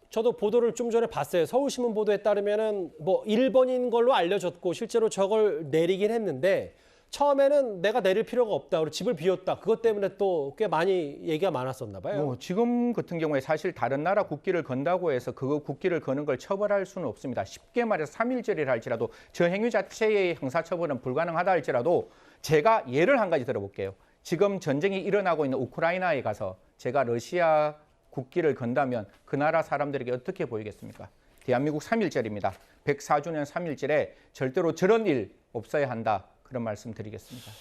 [SPEAKER 1] 저도 보도를 좀 전에 봤어요. 서울신문 보도에 따르면은 뭐 일본인 걸로 알려졌고 실제로 저걸 내리긴 했는데 처음에는 내가 내릴 필요가 없다. 그리고 집을 비웠다. 그것 때문에 또 꽤 많이 얘기가 많았었나 봐요.
[SPEAKER 25] 지금 같은 경우에 사실 다른 나라 국기를 건다고 해서 그 국기를 거는 걸 처벌할 수는 없습니다. 쉽게 말해서 3.1절이라 할지라도 저 행위 자체의 형사처벌은 불가능하다 할지라도 제가 예를 한 가지 들어볼게요. 지금 전쟁이 일어나고 있는 우크라이나에 가서 제가 러시아 국기를 건다면 그 나라 사람들에게 어떻게 보이겠습니까? 대한민국 3.1절입니다. 104주년 3.1절에 절대로 저런 일 없어야 한다. 그런 말씀 드리겠습니다.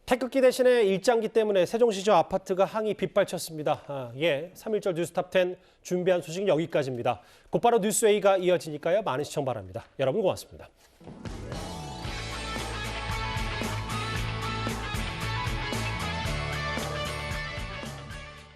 [SPEAKER 1] 태극기 대신에 일장기 때문에 세종시저 아파트가 항의 빗발쳤습니다. 3.1절 뉴스탑 10 준비한 소식은 여기까지입니다. 곧바로 뉴스웨이가 이어지니까요. 많은 시청 바랍니다. 여러분 고맙습니다.